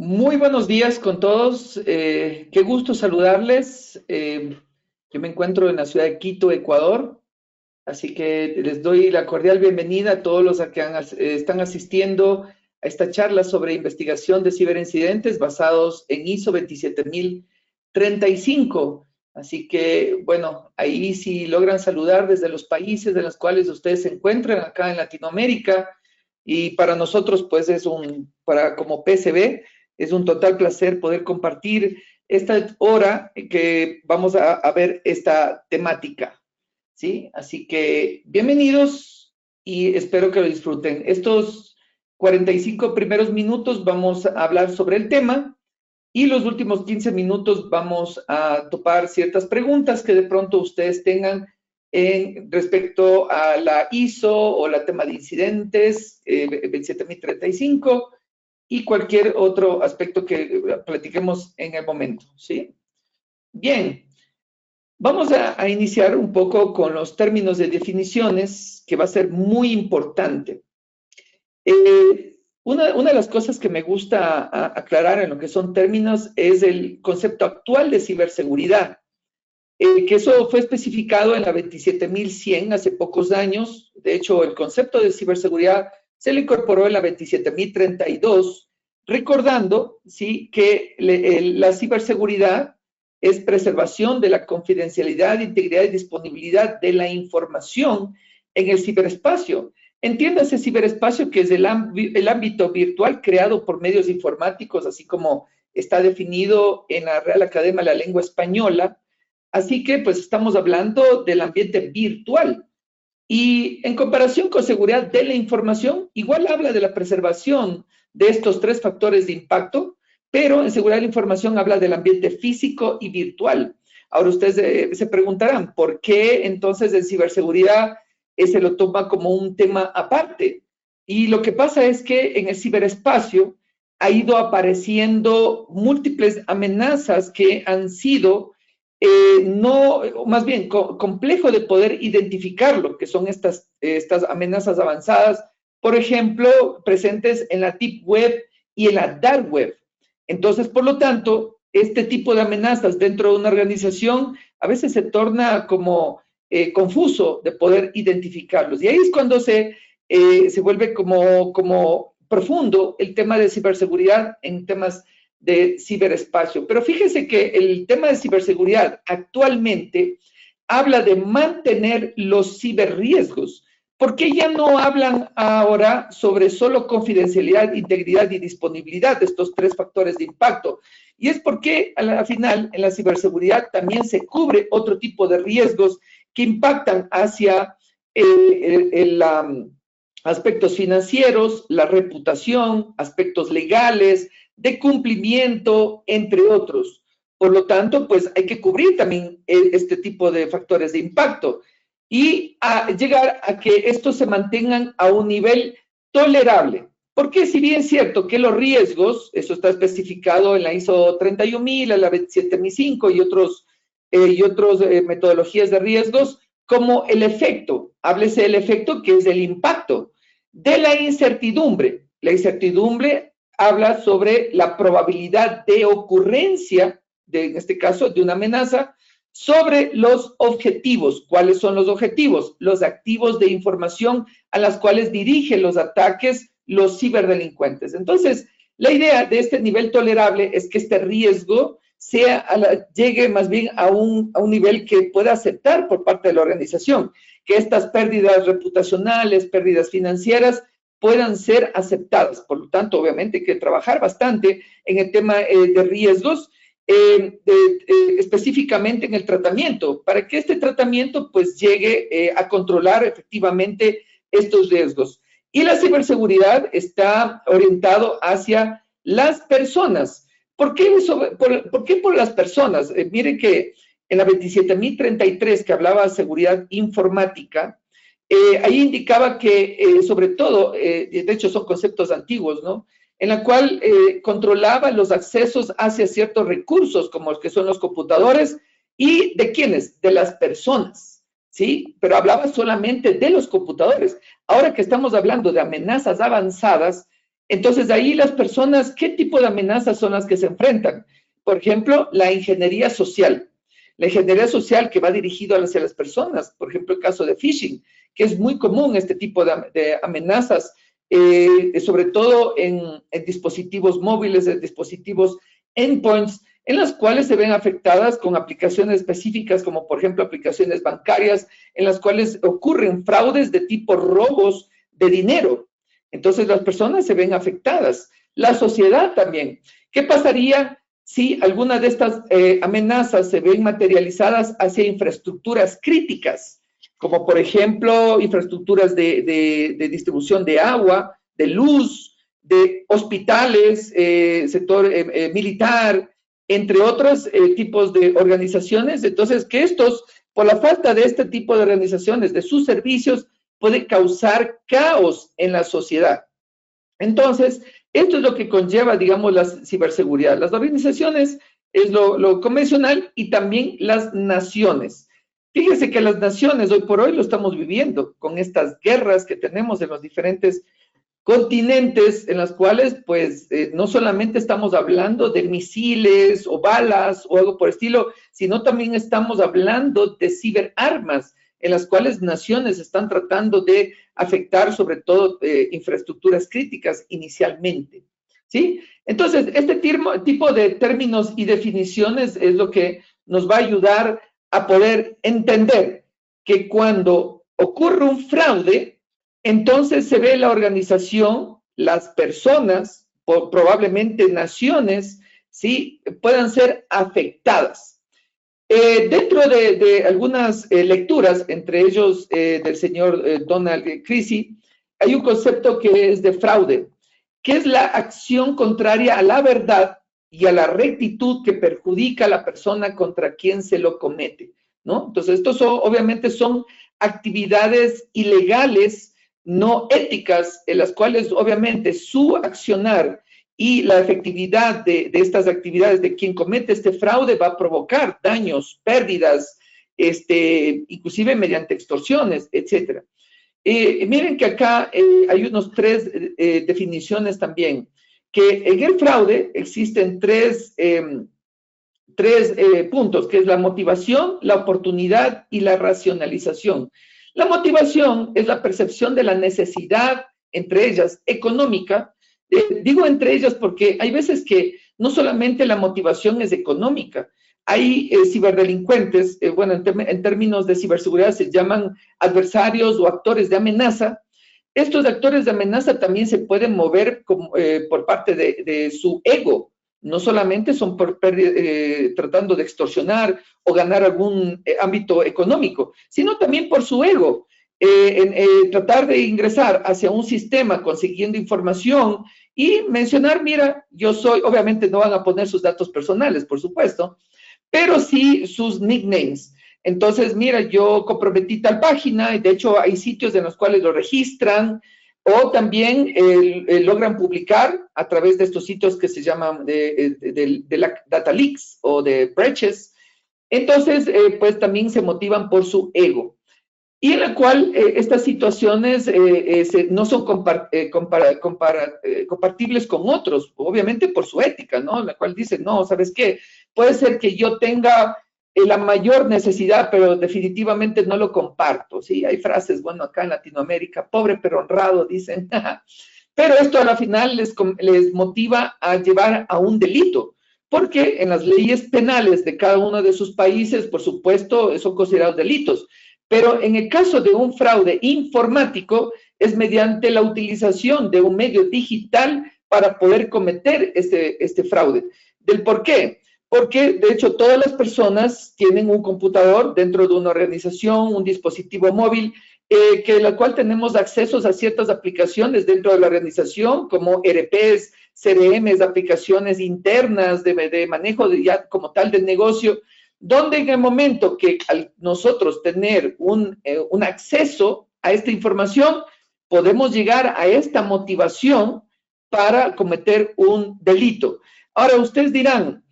Muy buenos días con todos. Qué gusto saludarles. Yo me encuentro en la ciudad de Quito, Ecuador, así que les doy la cordial bienvenida a todos los que están asistiendo a esta charla sobre investigación de ciberincidentes basados en ISO 27035. Así que, bueno, ahí si logran saludar desde los países de los cuales ustedes se encuentran acá en Latinoamérica, y para nosotros, pues como PSB, es un total placer poder compartir esta hora que vamos a ver esta temática, ¿sí? Así que bienvenidos y espero que lo disfruten. Estos 45 primeros minutos vamos a hablar sobre el tema y los últimos 15 minutos vamos a topar ciertas preguntas que de pronto ustedes tengan respecto a la ISO o la tema de incidentes 27035 y cualquier otro aspecto que platiquemos en el momento, ¿sí? Bien, vamos a iniciar un poco con los términos de definiciones, que va a ser muy importante. Una de las cosas que me gusta aclarar en lo que son términos es el concepto actual de ciberseguridad, que eso fue especificado en la 27100 hace pocos años. De hecho, el concepto de ciberseguridad se le incorporó en la 27032, recordando, ¿sí?, que la ciberseguridad es preservación de la confidencialidad, integridad y disponibilidad de la información en el ciberespacio. Entiéndase ciberespacio, que es el ámbito virtual creado por medios informáticos, así como está definido en la Real Academia de la Lengua Española. Así que, pues, estamos hablando del ambiente virtual. Y en comparación con seguridad de la información, igual habla de la preservación de estos tres factores de impacto, pero en seguridad de la información habla del ambiente físico y virtual. Ahora ustedes se preguntarán, ¿por qué entonces en ciberseguridad se lo toma como un tema aparte? Y lo que pasa es que en el ciberespacio ha ido apareciendo múltiples amenazas que han sido no, más bien complejo de poder identificar lo que son estas amenazas avanzadas, por ejemplo, presentes en la Deep Web y en la Dark Web. Entonces, por lo tanto, este tipo de amenazas dentro de una organización a veces se torna como confuso de poder identificarlos. Y ahí es cuando se vuelve como profundo el tema de ciberseguridad en temas de ciberespacio. Pero fíjese que el tema de ciberseguridad actualmente habla de mantener los ciberriesgos. ¿Por qué ya no hablan ahora sobre solo confidencialidad, integridad y disponibilidad de estos tres factores de impacto? Y es porque al final en la ciberseguridad también se cubre otro tipo de riesgos que impactan hacia aspectos financieros, la reputación, aspectos legales, de cumplimiento, entre otros. Por lo tanto, pues hay que cubrir también este tipo de factores de impacto y llegar a que estos se mantengan a un nivel tolerable. Porque si bien es cierto que los riesgos, eso está especificado en la ISO 31000, en la 27005 y otros metodologías de riesgos, como el efecto, háblese del efecto que es el impacto de la incertidumbre. La incertidumbre habla sobre la probabilidad de ocurrencia, en este caso, de una amenaza, sobre los objetivos. ¿Cuáles son los objetivos? Los activos de información a las cuales dirigen los ataques los ciberdelincuentes. Entonces, la idea de este nivel tolerable es que este riesgo llegue más bien a un nivel que pueda aceptar por parte de la organización, que estas pérdidas reputacionales, pérdidas financieras, puedan ser aceptadas. Por lo tanto, obviamente hay que trabajar bastante en el tema de riesgos, específicamente en el tratamiento, para que este tratamiento pues llegue a controlar efectivamente estos riesgos. Y la ciberseguridad está orientado hacia las personas. ¿Por qué por las personas? Miren que en la 27033, que hablaba de seguridad informática, ahí indicaba que, sobre todo, de hecho son conceptos antiguos, ¿no?, en la cual controlaba los accesos hacia ciertos recursos, como los que son los computadores, y ¿de quiénes? De las personas, ¿sí? Pero hablaba solamente de los computadores. Ahora que estamos hablando de amenazas avanzadas, Entonces, ahí las personas, ¿qué tipo de amenazas son las que se enfrentan? Por ejemplo, la ingeniería social. La ingeniería social que va dirigido hacia las personas, por ejemplo, el caso de phishing, que es muy común este tipo de amenazas, sobre todo en dispositivos móviles, en dispositivos endpoints, en las cuales se ven afectadas con aplicaciones específicas, como por ejemplo aplicaciones bancarias, en las cuales ocurren fraudes de tipo robos de dinero. Entonces las personas se ven afectadas. La sociedad también. ¿Qué pasaría si alguna de estas amenazas se ven materializadas hacia infraestructuras críticas? Como por ejemplo infraestructuras de distribución de agua, de luz, de hospitales, sector militar, entre otros tipos de organizaciones. Entonces, que estos, por la falta de este tipo de organizaciones, de sus servicios, puede causar caos en la sociedad. Entonces, esto es lo que conlleva, digamos, la ciberseguridad. Las organizaciones es lo convencional y también las naciones. Fíjense que las naciones hoy por hoy lo estamos viviendo con estas guerras que tenemos en los diferentes continentes en las cuales, pues, no solamente estamos hablando de misiles o balas o algo por el estilo, sino también estamos hablando de ciberarmas en las cuales naciones están tratando de afectar sobre todo infraestructuras críticas inicialmente, ¿sí? Entonces, este tipo de términos y definiciones es lo que nos va a ayudar a poder entender que cuando ocurre un fraude, entonces se ve la organización, las personas, probablemente naciones, ¿sí? Puedan ser afectadas. Dentro de algunas lecturas, entre ellos del señor Donald Creasy, hay un concepto que es de fraude, que es la acción contraria a la verdad y a la rectitud que perjudica a la persona contra quien se lo comete, ¿no? Entonces, estos obviamente son actividades ilegales, no éticas, en las cuales obviamente su accionar y la efectividad de estas actividades de quien comete este fraude va a provocar daños, pérdidas, inclusive mediante extorsiones, etcétera. Miren que acá hay unos tres definiciones también, que en el fraude existen tres puntos, que es la motivación, la oportunidad y la racionalización. La motivación es la percepción de la necesidad, entre ellas económica. Digo entre ellas porque hay veces que no solamente la motivación es económica, hay ciberdelincuentes, bueno, en términos de ciberseguridad se llaman adversarios o actores de amenaza. Estos actores de amenaza también se pueden mover por parte de su ego. No solamente son tratando de extorsionar o ganar algún ámbito económico, sino también por su ego. Tratar de ingresar hacia un sistema consiguiendo información y mencionar, mira, yo soy, obviamente no van a poner sus datos personales, por supuesto, pero sí sus nicknames. Entonces, mira, yo comprometí tal página y de hecho hay sitios en los cuales lo registran o también logran publicar a través de estos sitios que se llaman de la data leaks o de breaches. Entonces, pues también se motivan por su ego. Y en la cual estas situaciones no son compartibles con otros, obviamente por su ética, ¿no? En la cual dicen, no, ¿sabes qué? Puede ser que yo tenga la mayor necesidad, pero definitivamente no lo comparto, ¿sí? Hay frases, bueno, acá en Latinoamérica, pobre pero honrado, dicen, pero esto a la final les motiva a llevar a un delito, porque en las leyes penales de cada uno de sus países, por supuesto, son considerados delitos. Pero en el caso de un fraude informático, es mediante la utilización de un medio digital para poder cometer este fraude. ¿Del por qué? Porque, de hecho, todas las personas tienen un computador dentro de una organización, un dispositivo móvil, la cual tenemos accesos a ciertas aplicaciones dentro de la organización, como ERPs, CRMs, aplicaciones internas de manejo ya como tal del negocio, donde en el momento que al nosotros tener un acceso a esta información, podemos llegar a esta motivación para cometer un delito. Ahora, ustedes dirán,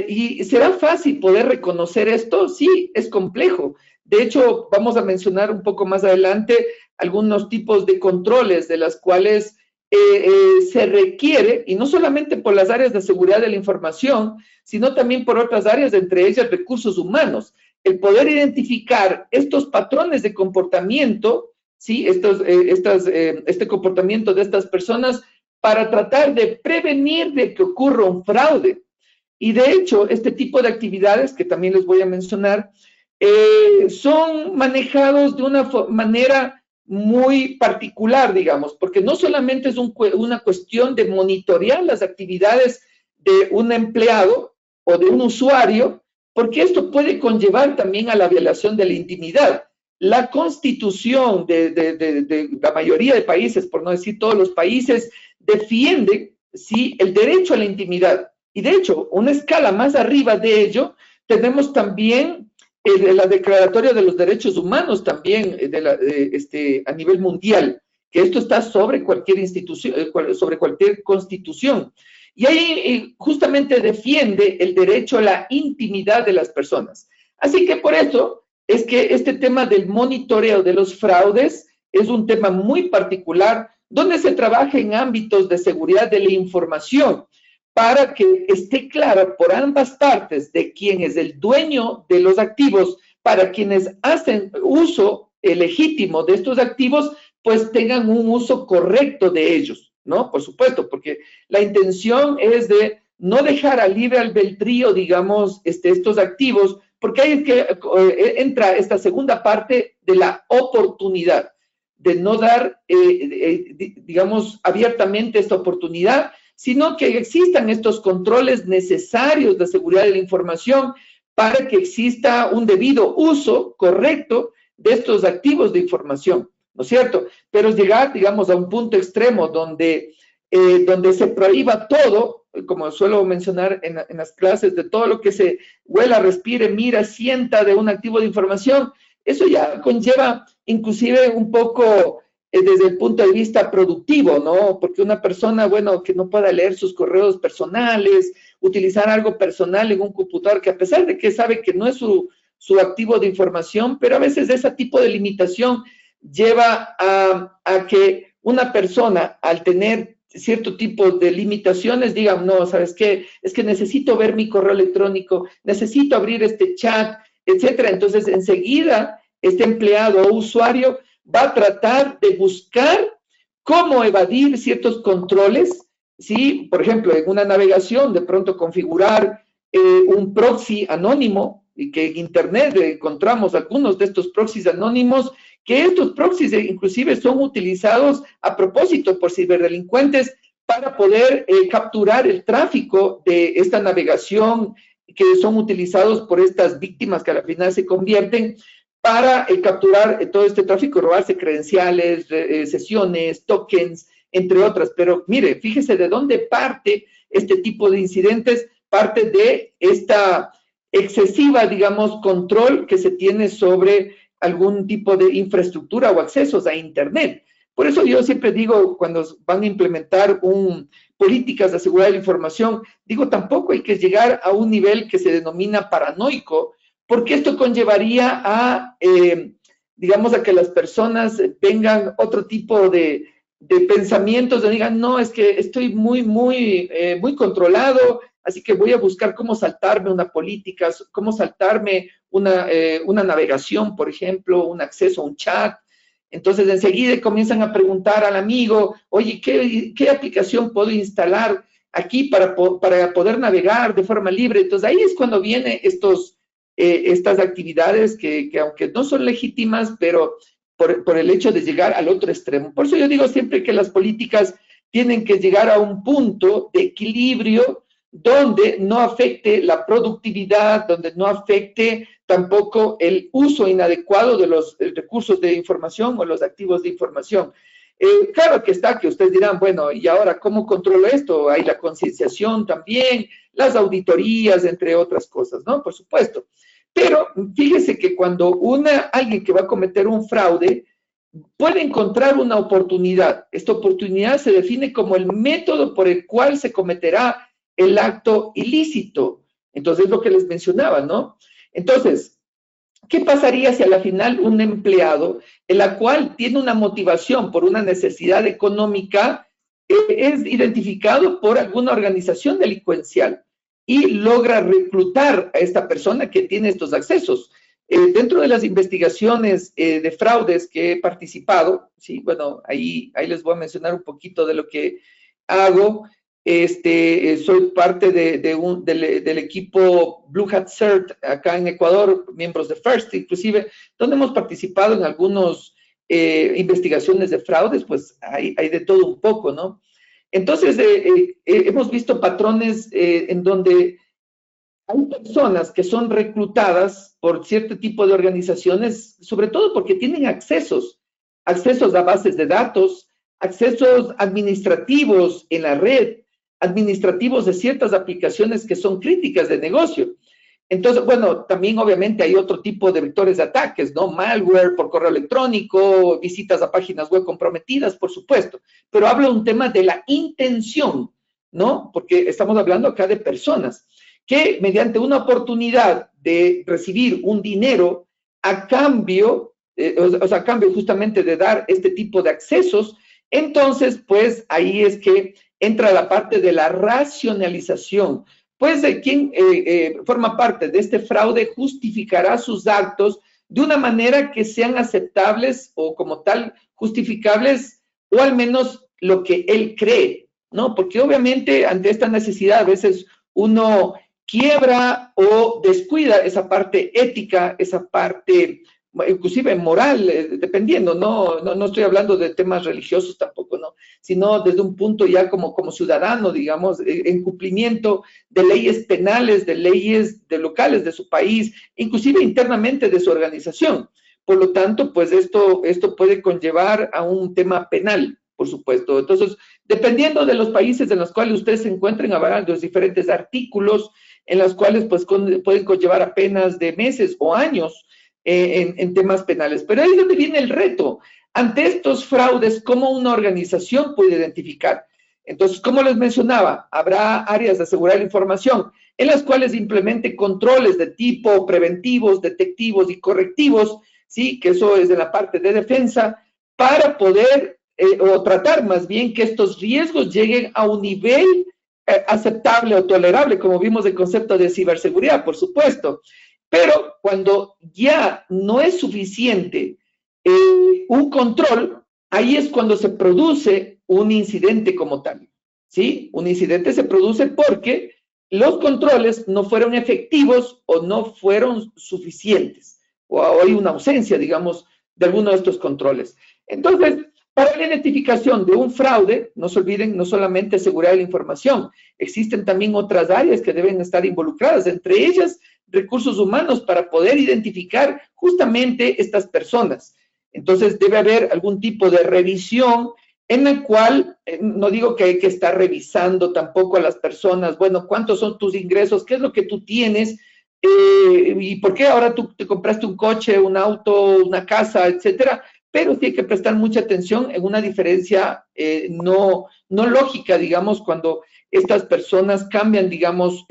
¿y será fácil poder reconocer esto? Sí, es complejo. De hecho, vamos a mencionar un poco más adelante algunos tipos de controles de las cuales se requiere, y no solamente por las áreas de seguridad de la información, sino también por otras áreas, entre ellas recursos humanos, el poder identificar estos patrones de comportamiento, ¿sí? Este comportamiento de estas personas para tratar de prevenir de que ocurra un fraude. Y de hecho, este tipo de actividades, que también les voy a mencionar, son manejados de una manera muy particular, digamos, porque no solamente es una cuestión de monitorear las actividades de un empleado o de un usuario, porque esto puede conllevar también a la violación de la intimidad. La constitución de la mayoría de países, por no decir todos los países, defiende, ¿sí?, el derecho a la intimidad. Y de hecho, una escala más arriba de ello, tenemos también la Declaratoria de los Derechos Humanos también a nivel mundial, que esto está sobre cualquier institución, sobre cualquier constitución. Y ahí justamente defiende el derecho a la intimidad de las personas. Así que por eso es que este tema del monitoreo de los fraudes es un tema muy particular, donde se trabaja en ámbitos de seguridad de la información, para que esté claro por ambas partes de quién es el dueño de los activos, para quienes hacen uso legítimo de estos activos, pues tengan un uso correcto de ellos, ¿no? Por supuesto, porque la intención es de no dejar a libre albedrío, digamos, estos activos, porque ahí es que entra esta segunda parte de la oportunidad, de no dar, digamos, abiertamente esta oportunidad, sino que existan estos controles necesarios de seguridad de la información para que exista un debido uso correcto de estos activos de información, ¿no es cierto? Pero llegar, digamos, a un punto extremo donde se prohíba todo, como suelo mencionar en las clases, de todo lo que se huela, respire, mira, sienta de un activo de información, eso ya conlleva inclusive un poco desde el punto de vista productivo, ¿no? Porque una persona, bueno, que no pueda leer sus correos personales, utilizar algo personal en un computador, que a pesar de que sabe que no es su activo de información, pero a veces ese tipo de limitación lleva a que una persona, al tener cierto tipo de limitaciones, diga, no, ¿sabes qué? Es que necesito ver mi correo electrónico, necesito abrir este chat, etcétera. Entonces, enseguida, este empleado o usuario va a tratar de buscar cómo evadir ciertos controles, ¿sí? Por ejemplo, en una navegación, de pronto configurar un proxy anónimo, y que en Internet encontramos algunos de estos proxies anónimos, que estos proxies inclusive son utilizados a propósito por ciberdelincuentes para poder capturar el tráfico de esta navegación, que son utilizados por estas víctimas que al final se convierten para capturar todo este tráfico, robarse credenciales, sesiones, tokens, entre otras. Pero mire, fíjese de dónde parte este tipo de incidentes, parte de esta excesiva, digamos, control que se tiene sobre algún tipo de infraestructura o accesos a Internet. Por eso yo siempre digo, cuando van a implementar políticas de seguridad de la información, digo, tampoco hay que llegar a un nivel que se denomina paranoico, porque esto conllevaría a, digamos, a que las personas tengan otro tipo de pensamientos, de digan, no, es que estoy muy controlado, así que voy a buscar cómo saltarme una política, cómo saltarme una navegación, por ejemplo, un acceso a un chat. Entonces, enseguida comienzan a preguntar al amigo, oye, ¿qué aplicación puedo instalar aquí para poder navegar de forma libre? Entonces, ahí es cuando vienen estas actividades que aunque no son legítimas, pero por el hecho de llegar al otro extremo. Por eso yo digo siempre que las políticas tienen que llegar a un punto de equilibrio donde no afecte la productividad, donde no afecte tampoco el uso inadecuado de los recursos de información o los activos de información. Claro que está, que ustedes dirán, bueno, ¿y ahora cómo controlo esto? Hay la concienciación también, las auditorías, entre otras cosas, ¿no? Por supuesto. Pero fíjese que cuando alguien que va a cometer un fraude puede encontrar una oportunidad, esta oportunidad se define como el método por el cual se cometerá el acto ilícito. Entonces, lo que les mencionaba, ¿no? Entonces, ¿qué pasaría si a la final un empleado, en la cual tiene una motivación por una necesidad económica, es identificado por alguna organización delincuencial y logra reclutar a esta persona que tiene estos accesos. Dentro de las investigaciones de fraudes que he participado, sí, bueno, ahí les voy a mencionar un poquito de lo que hago. Soy parte del equipo Blue Hat CERT acá en Ecuador, miembros de FIRST inclusive, donde hemos participado en algunas investigaciones de fraudes, pues hay de todo un poco, ¿no? Entonces, hemos visto patrones en donde hay personas que son reclutadas por cierto tipo de organizaciones, sobre todo porque tienen accesos a bases de datos, accesos administrativos en la red, administrativos de ciertas aplicaciones que son críticas de negocio. Entonces, bueno, también obviamente hay otro tipo de vectores de ataques, ¿no? Malware por correo electrónico, visitas a páginas web comprometidas, por supuesto. Pero hablo de un tema de la intención, ¿no? Porque estamos hablando acá de personas que mediante una oportunidad de recibir un dinero a cambio, a cambio justamente de dar este tipo de accesos, entonces, pues ahí es que entra la parte de la racionalización. Pues quien forma parte de este fraude justificará sus actos de una manera que sean aceptables o como tal justificables, o al menos lo que él cree, ¿no? Porque obviamente ante esta necesidad a veces uno quiebra o descuida esa parte ética, esa parte inclusive moral, dependiendo, no estoy hablando de temas religiosos tampoco, ¿no? Sino desde un punto ya como ciudadano, digamos, en cumplimiento de leyes penales, de leyes locales de su país, inclusive internamente de su organización. Por lo tanto, pues esto puede conllevar a un tema penal, por supuesto. Entonces, dependiendo de los países en los cuales ustedes se encuentren, habrá los diferentes artículos en los cuales pues pueden conllevar a penas de meses o años en temas penales. Pero ahí es donde viene el reto. Ante estos fraudes, ¿cómo una organización puede identificar? Entonces, como les mencionaba, habrá áreas de asegurar la información en las cuales implemente controles de tipo preventivos, detectivos y correctivos, ¿sí? Que eso es de la parte de defensa, para poder, o tratar más bien que estos riesgos lleguen a un nivel aceptable o tolerable, como vimos el concepto de ciberseguridad, por supuesto. Pero cuando ya no es suficiente un control, ahí es cuando se produce un incidente como tal, ¿sí? Un incidente se produce porque los controles no fueron efectivos o no fueron suficientes, o hay una ausencia, digamos, de alguno de estos controles. Entonces, para la identificación de un fraude, no se olviden, no solamente seguridad de la información, existen también otras áreas que deben estar involucradas, entre ellas recursos humanos para poder identificar justamente estas personas. Entonces debe haber algún tipo de revisión en la cual, no digo que hay que estar revisando tampoco a las personas, bueno, ¿cuántos son tus ingresos? ¿Qué es lo que tú tienes? ¿Y por qué ahora tú te compraste un coche, un auto, una casa, etcétera? Pero sí hay que prestar mucha atención en una diferencia no lógica, digamos, cuando estas personas cambian, digamos,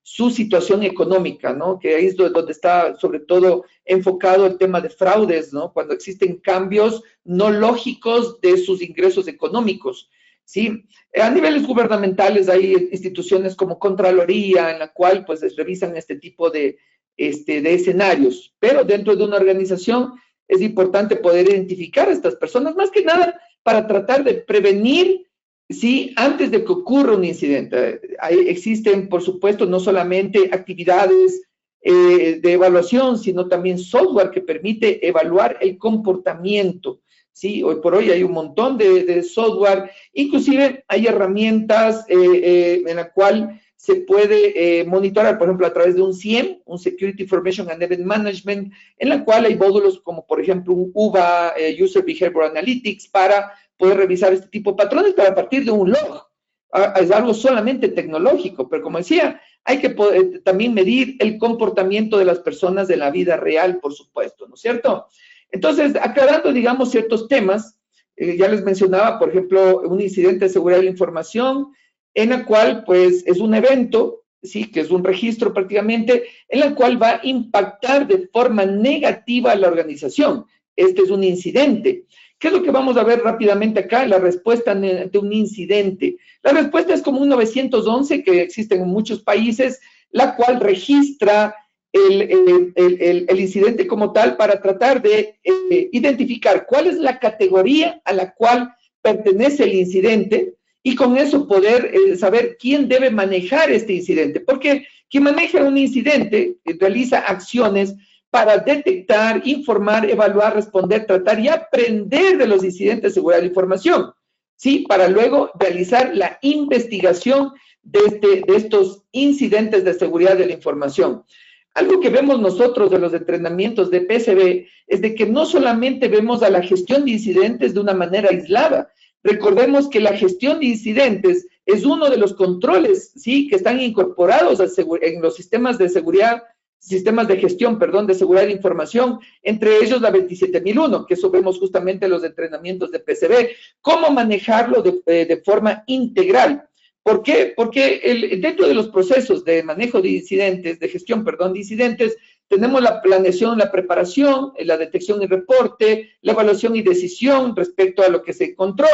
su situación económica, ¿no? Que ahí es donde está sobre todo enfocado el tema de fraudes, ¿no? Cuando existen cambios no lógicos de sus ingresos económicos, ¿sí? A niveles gubernamentales hay instituciones como Contraloría, en la cual pues revisan este tipo de escenarios, pero dentro de una organización es importante poder identificar a estas personas, más que nada para tratar de prevenir, sí, antes de que ocurra un incidente. Existen, por supuesto, no solamente actividades de evaluación, sino también software que permite evaluar el comportamiento. Sí, hoy por hoy hay un montón de software, inclusive hay herramientas en la cual se puede monitorar, por ejemplo, a través de un SIEM, un Security Information and Event Management, en la cual hay módulos como, por ejemplo, un UBA, User Behavior Analytics, para poder revisar este tipo de patrones, pero a partir de un log. Es algo solamente tecnológico, pero como decía, hay que poder, también medir el comportamiento de las personas de la vida real, por supuesto, ¿no es cierto? Entonces, aclarando, digamos, ciertos temas, ya les mencionaba, por ejemplo, un incidente de seguridad de la información, en la cual, pues, es un evento, sí, que es un registro prácticamente, en la cual va a impactar de forma negativa a la organización. Este es un incidente. ¿Qué es lo que vamos a ver rápidamente acá? La respuesta ante un incidente. La respuesta es como un 911 que existe en muchos países, la cual registra el incidente como tal para tratar de identificar cuál es la categoría a la cual pertenece el incidente y con eso poder saber quién debe manejar este incidente. Porque quien maneja un incidente realiza acciones para detectar, informar, evaluar, responder, tratar y aprender de los incidentes de seguridad de la información, ¿sí? Para luego realizar la investigación de estos incidentes de seguridad de la información. Algo que vemos nosotros de los entrenamientos de PCB es de que no solamente vemos a la gestión de incidentes de una manera aislada. Recordemos que la gestión de incidentes es uno de los controles, ¿sí?, que están incorporados en los sistemas de seguridad, sistemas de gestión, perdón, de seguridad de la información, entre ellos la 27001, que eso vemos justamente en los entrenamientos de PCB, cómo manejarlo de forma integral. ¿Por qué? Porque dentro de los procesos de manejo de incidentes, de gestión, perdón, de incidentes, tenemos la planeación, la preparación, la detección y reporte, la evaluación y decisión respecto a lo que se encontró,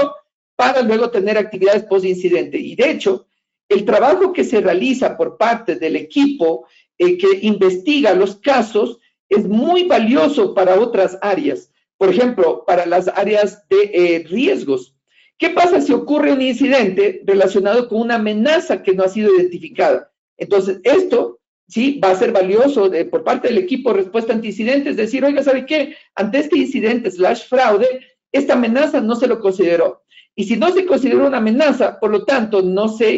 para luego tener actividades post-incidente. Y de hecho, el trabajo que se realiza por parte del equipo que investiga los casos es muy valioso para otras áreas. Por ejemplo, para las áreas de riesgos. ¿Qué pasa si ocurre un incidente relacionado con una amenaza que no ha sido identificada? Entonces, esto sí va a ser valioso por parte del equipo de respuesta ante incidentes, decir, oiga, ¿sabe qué? Ante este incidente / fraude, esta amenaza no se lo consideró. Y si no se consideró una amenaza, por lo tanto, no se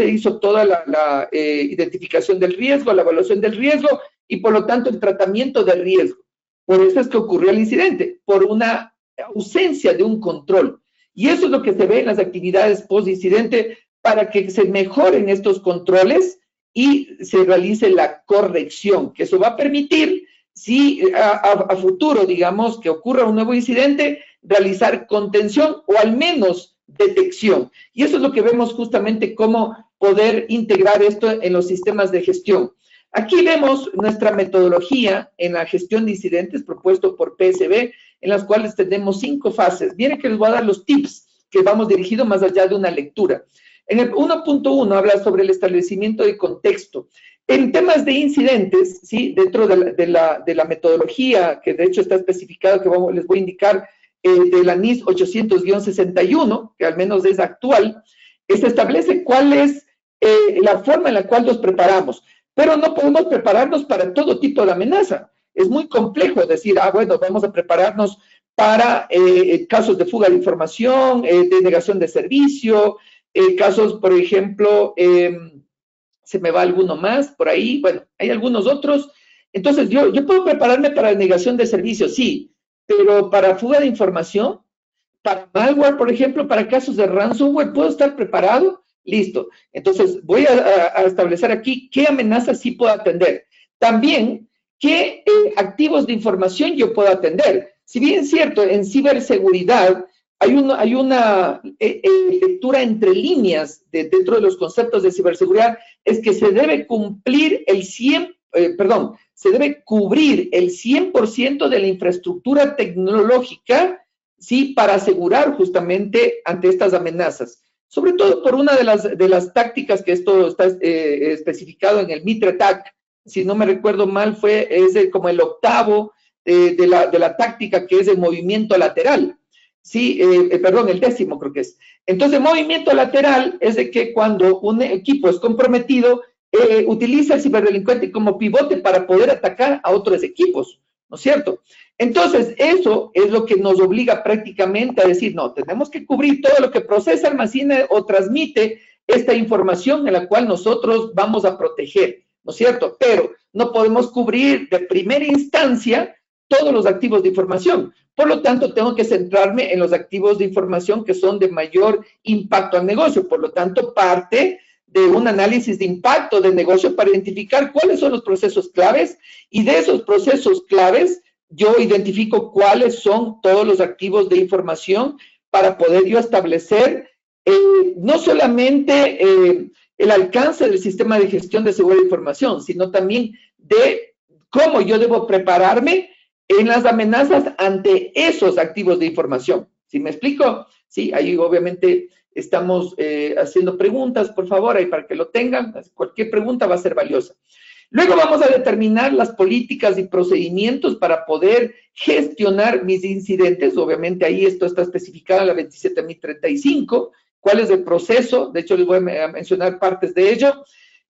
hizo toda la identificación del riesgo, la evaluación del riesgo y, por lo tanto, el tratamiento del riesgo. Por eso es que ocurrió el incidente, por una ausencia de un control. Y eso es lo que se ve en las actividades post-incidente para que se mejoren estos controles y se realice la corrección, que eso va a permitir, si a futuro, digamos, que ocurra un nuevo incidente, realizar contención o al menos detección. Y eso es lo que vemos justamente cómo poder integrar esto en los sistemas de gestión. Aquí vemos nuestra metodología en la gestión de incidentes propuesto por PSB, en las cuales tenemos 5 fases. Miren que les voy a dar los tips que vamos dirigidos más allá de una lectura. En el 1.1 habla sobre el establecimiento de contexto. En temas de incidentes, ¿sí?, dentro de la metodología, que de hecho está especificado, que les voy a indicar, de la NIS 800-61, que al menos es actual, se establece cuál es la forma en la cual nos preparamos. Pero no podemos prepararnos para todo tipo de amenaza. Es muy complejo decir, bueno, vamos a prepararnos para casos de fuga de información, de negación de servicio, casos, por ejemplo, se me va alguno más por ahí, bueno, hay algunos otros. Entonces, yo puedo prepararme para negación de servicio, sí, pero para fuga de información, para malware, por ejemplo, para casos de ransomware, ¿puedo estar preparado? Listo. Entonces, voy a establecer aquí qué amenazas sí puedo atender. También, qué activos de información yo puedo atender. Si bien es cierto, en ciberseguridad hay una lectura entre líneas dentro de los conceptos de ciberseguridad, es que se debe cumplir se debe cubrir el 100% de la infraestructura tecnológica, ¿sí?, para asegurar justamente ante estas amenazas. Sobre todo por una de las tácticas que esto está especificado en el Mitre ATT&CK, si no me recuerdo mal, es como el octavo de la táctica, que es el movimiento lateral. Sí, perdón, el 10º creo que es. Entonces, movimiento lateral es de que cuando un equipo es comprometido, utiliza el ciberdelincuente como pivote para poder atacar a otros equipos, ¿no es cierto? Entonces, eso es lo que nos obliga prácticamente a decir, no, tenemos que cubrir todo lo que procesa, almacena o transmite esta información en la cual nosotros vamos a proteger, ¿no es cierto? Pero no podemos cubrir de primera instancia todos los activos de información. Por lo tanto, tengo que centrarme en los activos de información que son de mayor impacto al negocio. Por lo tanto, parte de un análisis de impacto del negocio para identificar cuáles son los procesos claves, y de esos procesos claves yo identifico cuáles son todos los activos de información para poder yo establecer no solamente el alcance del sistema de gestión de seguridad de información, sino también de cómo yo debo prepararme en las amenazas ante esos activos de información. ¿Sí me explico? Sí, ahí obviamente estamos haciendo preguntas, por favor, ahí para que lo tengan. Cualquier pregunta va a ser valiosa. Luego vamos a determinar las políticas y procedimientos para poder gestionar mis incidentes. Obviamente ahí esto está especificado en la 27035. ¿Cuál es el proceso? De hecho, les voy a mencionar partes de ello.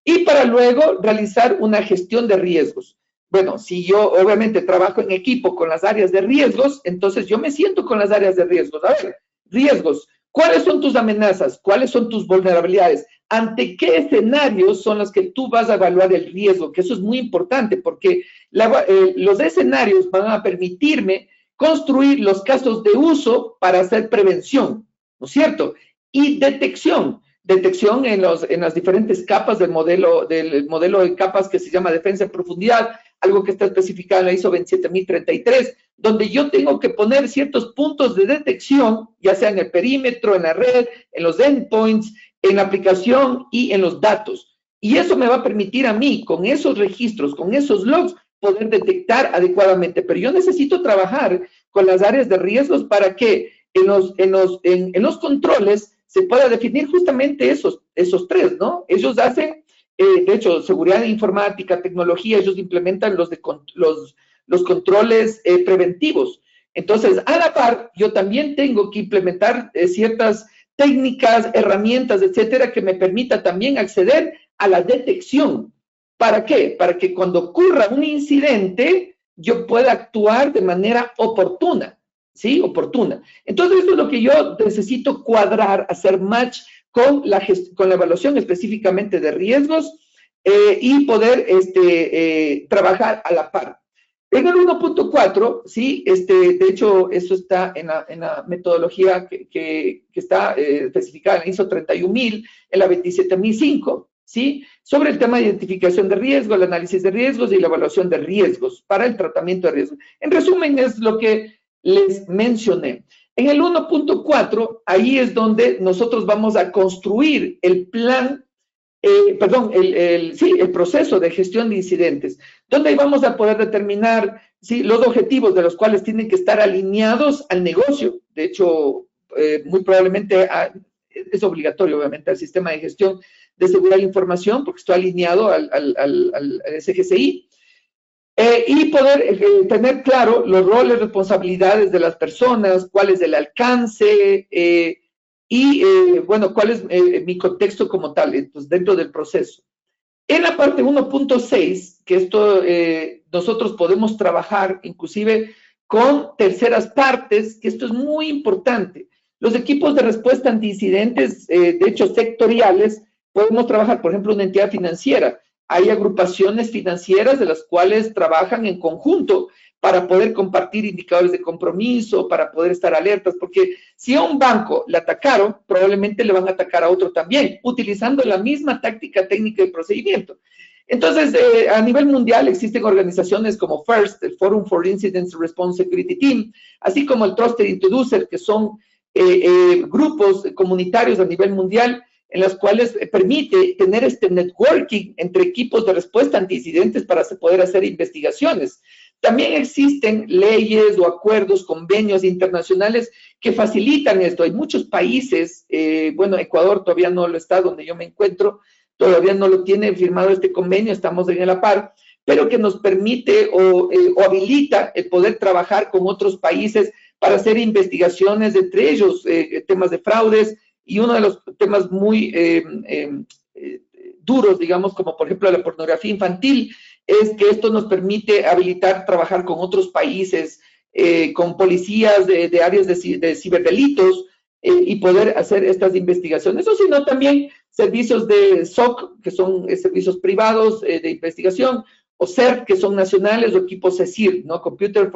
Y para luego realizar una gestión de riesgos. Bueno, si yo obviamente trabajo en equipo con las áreas de riesgos, entonces yo me siento con las áreas de riesgos. A ver, riesgos. ¿Cuáles son tus amenazas? ¿Cuáles son tus vulnerabilidades? ¿Ante qué escenarios son los que tú vas a evaluar el riesgo? Que eso es muy importante porque los escenarios van a permitirme construir los casos de uso para hacer prevención, ¿no es cierto? Y detección. Detección en las diferentes capas del modelo de capas que se llama defensa en profundidad, algo que está especificado en la ISO 27033, donde yo tengo que poner ciertos puntos de detección, ya sea en el perímetro, en la red, en los endpoints, en la aplicación y en los datos. Y eso me va a permitir a mí, con esos registros, con esos logs, poder detectar adecuadamente. Pero yo necesito trabajar con las áreas de riesgos para que en los controles se pueda definir justamente esos tres, ¿no? Ellos hacen, de hecho, seguridad informática, tecnología, ellos implementan los controles preventivos. Entonces, a la par, yo también tengo que implementar ciertas técnicas, herramientas, etcétera, que me permita también acceder a la detección. ¿Para qué? Para que cuando ocurra un incidente, yo pueda actuar de manera oportuna. ¿Sí? Oportuna. Entonces, esto es lo que yo necesito cuadrar, hacer match con la evaluación específicamente de riesgos y poder trabajar a la par. En el 1.4, ¿sí? De hecho, eso está en la metodología que está especificada en la ISO 31000, en la 27005, ¿sí? Sobre el tema de identificación de riesgo, el análisis de riesgos y la evaluación de riesgos para el tratamiento de riesgos. En resumen, es lo que les mencioné. En el 1.4, ahí es donde nosotros vamos a construir el plan, el proceso de gestión de incidentes, donde ahí vamos a poder determinar los objetivos de los cuales tienen que estar alineados al negocio. De hecho, muy probablemente es obligatorio, obviamente, al sistema de gestión de seguridad de la información, porque está alineado al SGCI. Y poder tener claro los roles, responsabilidades de las personas, cuál es el alcance bueno, cuál es mi contexto como tal, entonces, dentro del proceso. En la parte 1.6, que esto nosotros podemos trabajar inclusive con terceras partes, que esto es muy importante. Los equipos de respuesta ante incidentes, de hecho sectoriales, podemos trabajar, por ejemplo, una entidad financiera. Hay agrupaciones financieras de las cuales trabajan en conjunto para poder compartir indicadores de compromiso, para poder estar alertas, porque si a un banco le atacaron, probablemente le van a atacar a otro también, utilizando la misma táctica, técnica y procedimiento. Entonces, a nivel mundial existen organizaciones como FIRST, el Forum for Incident Response Security Team, así como el Trusted Introducer, que son grupos comunitarios a nivel mundial en las cuales permite tener este networking entre equipos de respuesta ante incidentes para poder hacer investigaciones. También existen leyes o acuerdos, convenios internacionales que facilitan esto. Hay muchos países, bueno, Ecuador todavía no lo está, donde yo me encuentro, todavía no lo tiene firmado este convenio, estamos en la par, pero que nos permite o habilita el poder trabajar con otros países para hacer investigaciones, entre ellos temas de fraudes, y uno de los temas muy duros, digamos, como por ejemplo la pornografía infantil, es que esto nos permite habilitar trabajar con otros países, con policías de áreas de ciberdelitos, y poder hacer estas investigaciones. Eso sino también servicios de SOC, que son servicios privados de investigación, o CERT, que son nacionales, o equipos CECIR, ¿no? Computer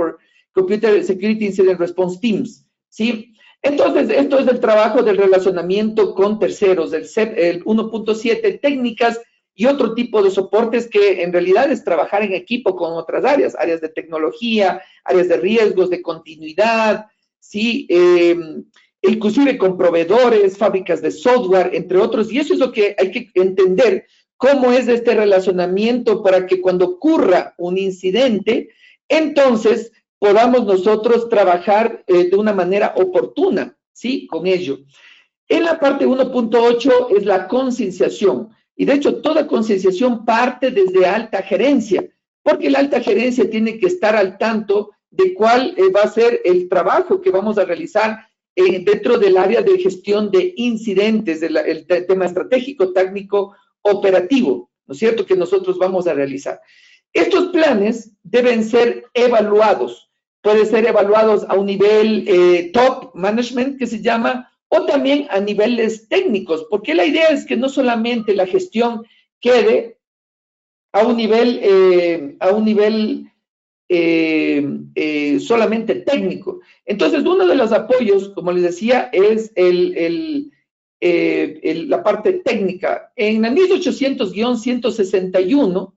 Security Incident Response Teams, ¿sí? Entonces, esto es el trabajo del relacionamiento con terceros, el 1.7, técnicas y otro tipo de soportes que en realidad es trabajar en equipo con otras áreas de tecnología, áreas de riesgos, de continuidad, ¿sí? Inclusive con proveedores, fábricas de software, entre otros, y eso es lo que hay que entender, cómo es este relacionamiento para que cuando ocurra un incidente, entonces podamos nosotros trabajar de una manera oportuna, ¿sí? Con ello. En la parte 1.8 es la concienciación. Y de hecho, toda concienciación parte desde alta gerencia, porque la alta gerencia tiene que estar al tanto de cuál va a ser el trabajo que vamos a realizar dentro del área de gestión de incidentes, el tema estratégico, técnico, operativo, ¿no es cierto?, que nosotros vamos a realizar. Estos planes deben ser evaluados. Pueden ser evaluados a un nivel top management, que se llama, o también a niveles técnicos, porque la idea es que no solamente la gestión quede a un nivel solamente técnico. Entonces, uno de los apoyos, como les decía, es la parte técnica. En la NIS 800-161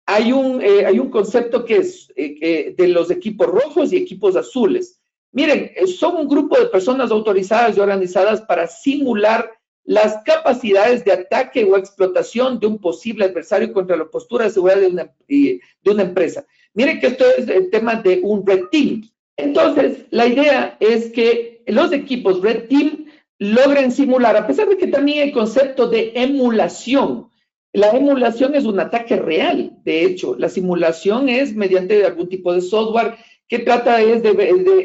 hay un concepto que es de los equipos rojos y equipos azules. Miren, son un grupo de personas autorizadas y organizadas para simular las capacidades de ataque o explotación de un posible adversario contra la postura de seguridad de una empresa. Miren que esto es el tema de un Red Team. Entonces, la idea es que los equipos Red Team logren simular, a pesar de que también hay concepto de emulación. La emulación es un ataque real, de hecho. La simulación es mediante algún tipo de software que trata es de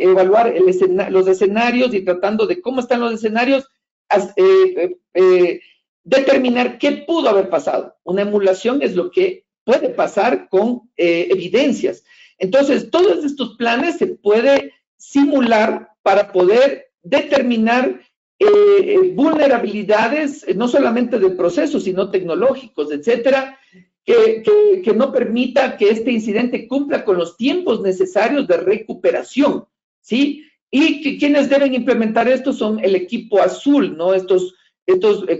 evaluar los escenarios y tratando de cómo están los escenarios, determinar qué pudo haber pasado. Una emulación es lo que puede pasar con evidencias. Entonces, todos estos planes se puede simular para poder determinar vulnerabilidades, no solamente del proceso, sino tecnológicos, etcétera, que no permita que este incidente cumpla con los tiempos necesarios de recuperación, ¿sí? Y quienes deben implementar esto son el equipo azul, ¿no? Estos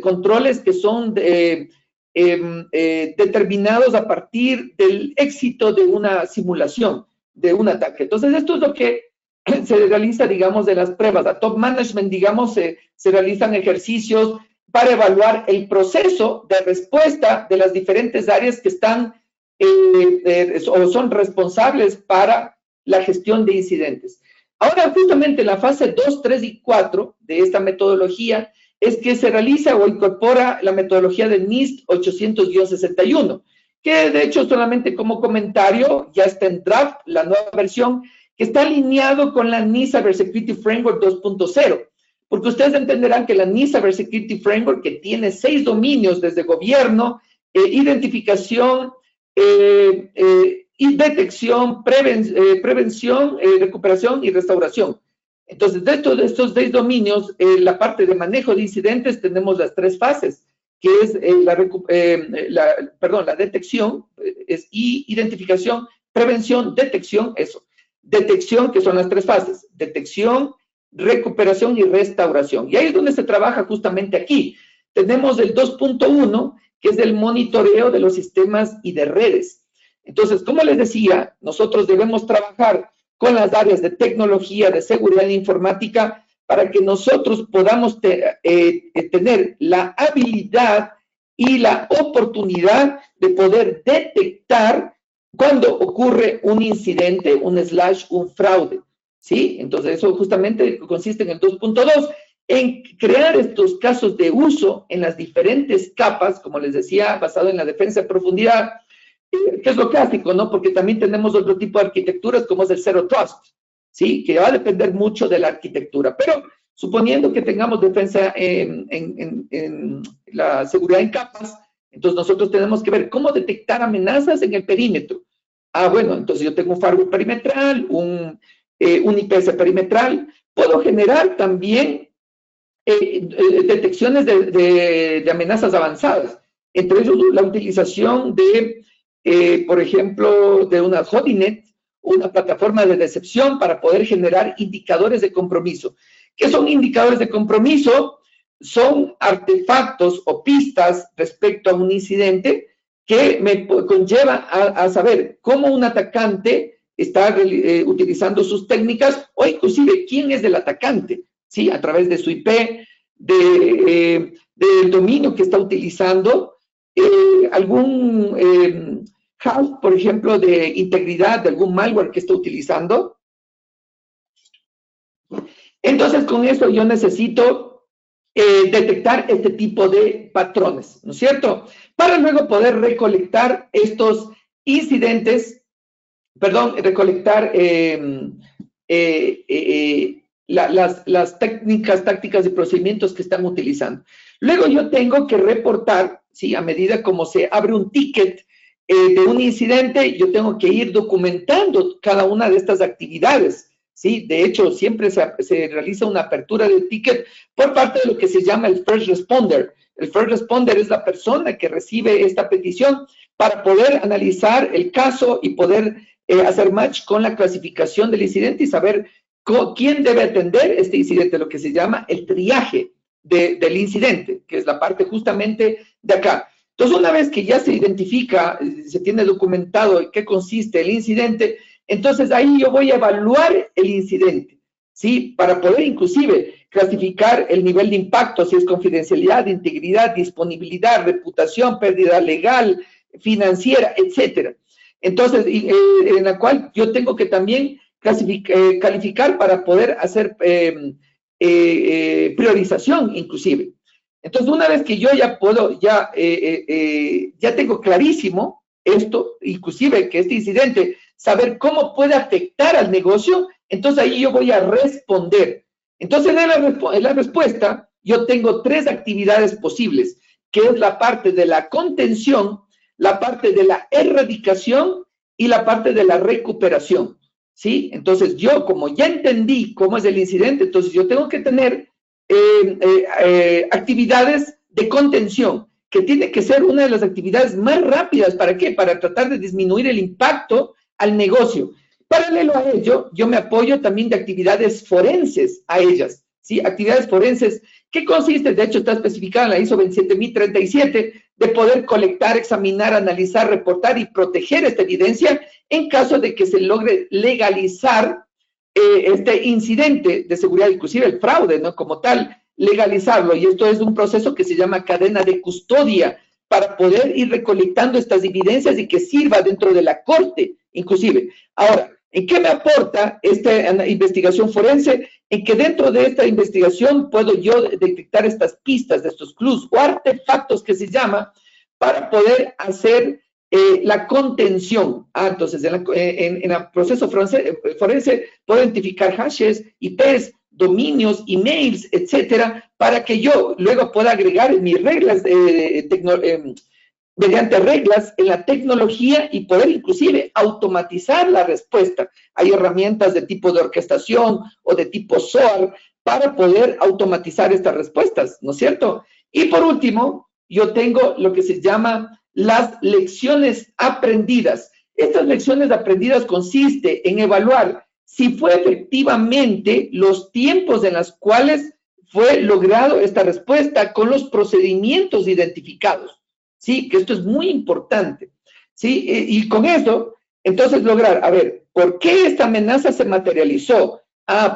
controles que son determinados a partir del éxito de una simulación, de un ataque. Entonces, esto es lo que se realiza, digamos, de las pruebas. A top management, digamos, se realizan ejercicios para evaluar el proceso de respuesta de las diferentes áreas que están o son responsables para la gestión de incidentes. Ahora, justamente la fase 2, 3 y 4 de esta metodología es que se realiza o incorpora la metodología del NIST 800-61, que de hecho solamente como comentario ya está en draft, la nueva versión, que está alineado con la NIST Cybersecurity Framework 2.0. Porque ustedes entenderán que la NIST Cybersecurity Framework, que tiene 6 dominios desde gobierno, identificación, y detección, prevención, recuperación y restauración. Entonces, dentro de estos 6 dominios, la parte de manejo de incidentes, tenemos las 3 fases, que es la detección, es identificación, prevención, detección, eso. Detección, que son las 3 fases, detección, recuperación y restauración. Y ahí es donde se trabaja justamente aquí. Tenemos el 2.1, que es el monitoreo de los sistemas y de redes. Entonces, como les decía, nosotros debemos trabajar con las áreas de tecnología, de seguridad informática, para que nosotros podamos tener la habilidad y la oportunidad de poder detectar cuando ocurre un incidente, un fraude. ¿Sí? Entonces, eso justamente consiste en el 2.2, en crear estos casos de uso en las diferentes capas, como les decía, basado en la defensa de profundidad, que es lo clásico, ¿no? Porque también tenemos otro tipo de arquitecturas, como es el Zero Trust, ¿sí? Que va a depender mucho de la arquitectura. Pero suponiendo que tengamos defensa en la seguridad en capas, entonces nosotros tenemos que ver cómo detectar amenazas en el perímetro. Ah, bueno, entonces yo tengo un firewall perimetral, un IPS perimetral, puedo generar también detecciones de amenazas avanzadas, entre ellos la utilización de, por ejemplo, de una Hodinet, una plataforma de decepción para poder generar indicadores de compromiso. ¿Qué son indicadores de compromiso? Son artefactos o pistas respecto a un incidente que me conlleva a saber cómo un atacante está utilizando sus técnicas o inclusive quién es el atacante, ¿sí? A través de su IP, del dominio que está utilizando, algún hack, por ejemplo, de integridad de algún malware que está utilizando, Entonces, con eso yo necesito detectar este tipo de patrones, ¿no es cierto? Para luego poder recolectar estos incidentes, perdón, recolectar las técnicas, tácticas y procedimientos que están utilizando. Luego yo tengo que reportar, ¿sí? A medida como se abre un ticket de un incidente, yo tengo que ir documentando cada una de estas actividades. ¿Sí? De hecho, siempre se realiza una apertura del ticket por parte de lo que se llama el first responder. El first responder es la persona que recibe esta petición para poder analizar el caso y poder hacer match con la clasificación del incidente y saber quién debe atender este incidente, lo que se llama el triaje del incidente, que es la parte justamente de acá. Entonces, una vez que ya se identifica, se tiene documentado en qué consiste el incidente, entonces ahí yo voy a evaluar el incidente, ¿sí? Para poder inclusive clasificar el nivel de impacto, si es confidencialidad, integridad, disponibilidad, reputación, pérdida legal, financiera, etcétera. Entonces, en la cual yo tengo que también calificar para poder hacer priorización inclusive. Entonces, una vez que yo ya puedo, ya tengo clarísimo esto, inclusive que este incidente, saber cómo puede afectar al negocio, entonces ahí yo voy a responder. Entonces, en la respuesta, yo tengo 3 actividades posibles, que es la parte de la contención, la parte de la erradicación y la parte de la recuperación, ¿sí? Entonces, yo como ya entendí cómo es el incidente, entonces yo tengo que tener actividades de contención, que tiene que ser una de las actividades más rápidas. ¿Para qué? Para tratar de disminuir el impacto al negocio. Paralelo a ello, yo me apoyo también de actividades forenses a ellas, ¿sí? Actividades forenses, ¿qué consiste? De hecho, está especificada en la ISO 27037, de poder colectar, examinar, analizar, reportar y proteger esta evidencia en caso de que se logre legalizar este incidente de seguridad, inclusive el fraude, ¿no? Como tal, legalizarlo. Y esto es un proceso que se llama cadena de custodia para poder ir recolectando estas evidencias y que sirva dentro de la corte, inclusive. Ahora, ¿en qué me aporta esta investigación forense? En que dentro de esta investigación puedo yo detectar estas pistas, de estos clues o artefactos que se llama, para poder hacer la contención. Entonces, en el proceso forense puedo identificar hashes, IPs, dominios, emails, etcétera, para que yo luego pueda agregar mis reglas mediante reglas en la tecnología y poder inclusive automatizar la respuesta. Hay herramientas de tipo de orquestación o de tipo SOAR para poder automatizar estas respuestas, ¿no es cierto? Y por último, yo tengo lo que se llama las lecciones aprendidas. Estas lecciones aprendidas consiste en evaluar si fue efectivamente los tiempos en los cuales fue logrado esta respuesta con los procedimientos identificados. ¿Sí? Que esto es muy importante. ¿Sí? Y con eso, entonces lograr, a ver, ¿por qué esta amenaza se materializó?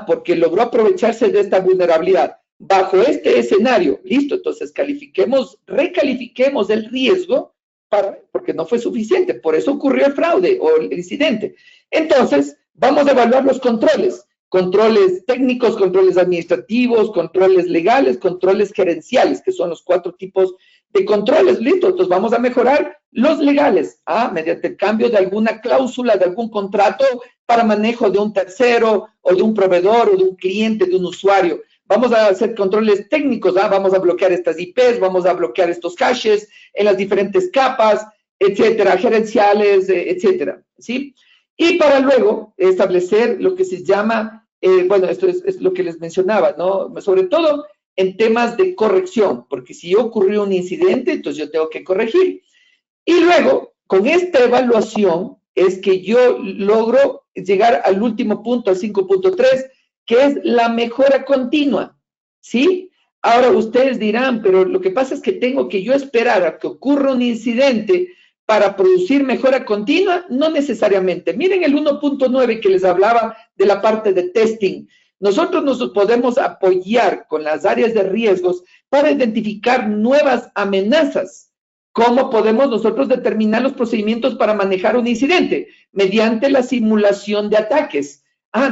Porque logró aprovecharse de esta vulnerabilidad. Bajo este escenario, listo, entonces recalifiquemos el riesgo porque no fue suficiente, por eso ocurrió el fraude o el incidente. Entonces, vamos a evaluar los controles técnicos, controles administrativos, controles legales, controles gerenciales, que son los 4 tipos de controles, listo. Entonces vamos a mejorar los legales, mediante el cambio de alguna cláusula, de algún contrato para manejo de un tercero o de un proveedor o de un cliente, de un usuario. Vamos a hacer controles técnicos, vamos a bloquear estas IPs, vamos a bloquear estos caches en las diferentes capas, etcétera, gerenciales, etcétera, ¿sí? Y para luego establecer lo que se llama, bueno, esto es lo que les mencionaba, ¿no? Sobre todo en temas de corrección, porque si ocurrió un incidente, entonces yo tengo que corregir. Y luego, con esta evaluación, es que yo logro llegar al último punto, al 5.3, que es la mejora continua, ¿sí? Ahora ustedes dirán, pero lo que pasa es que tengo que yo esperar a que ocurra un incidente para producir mejora continua, no necesariamente. Miren el 1.9 que les hablaba de la parte de testing. Nosotros nos podemos apoyar con las áreas de riesgos para identificar nuevas amenazas. ¿Cómo podemos nosotros determinar los procedimientos para manejar un incidente? Mediante la simulación de ataques.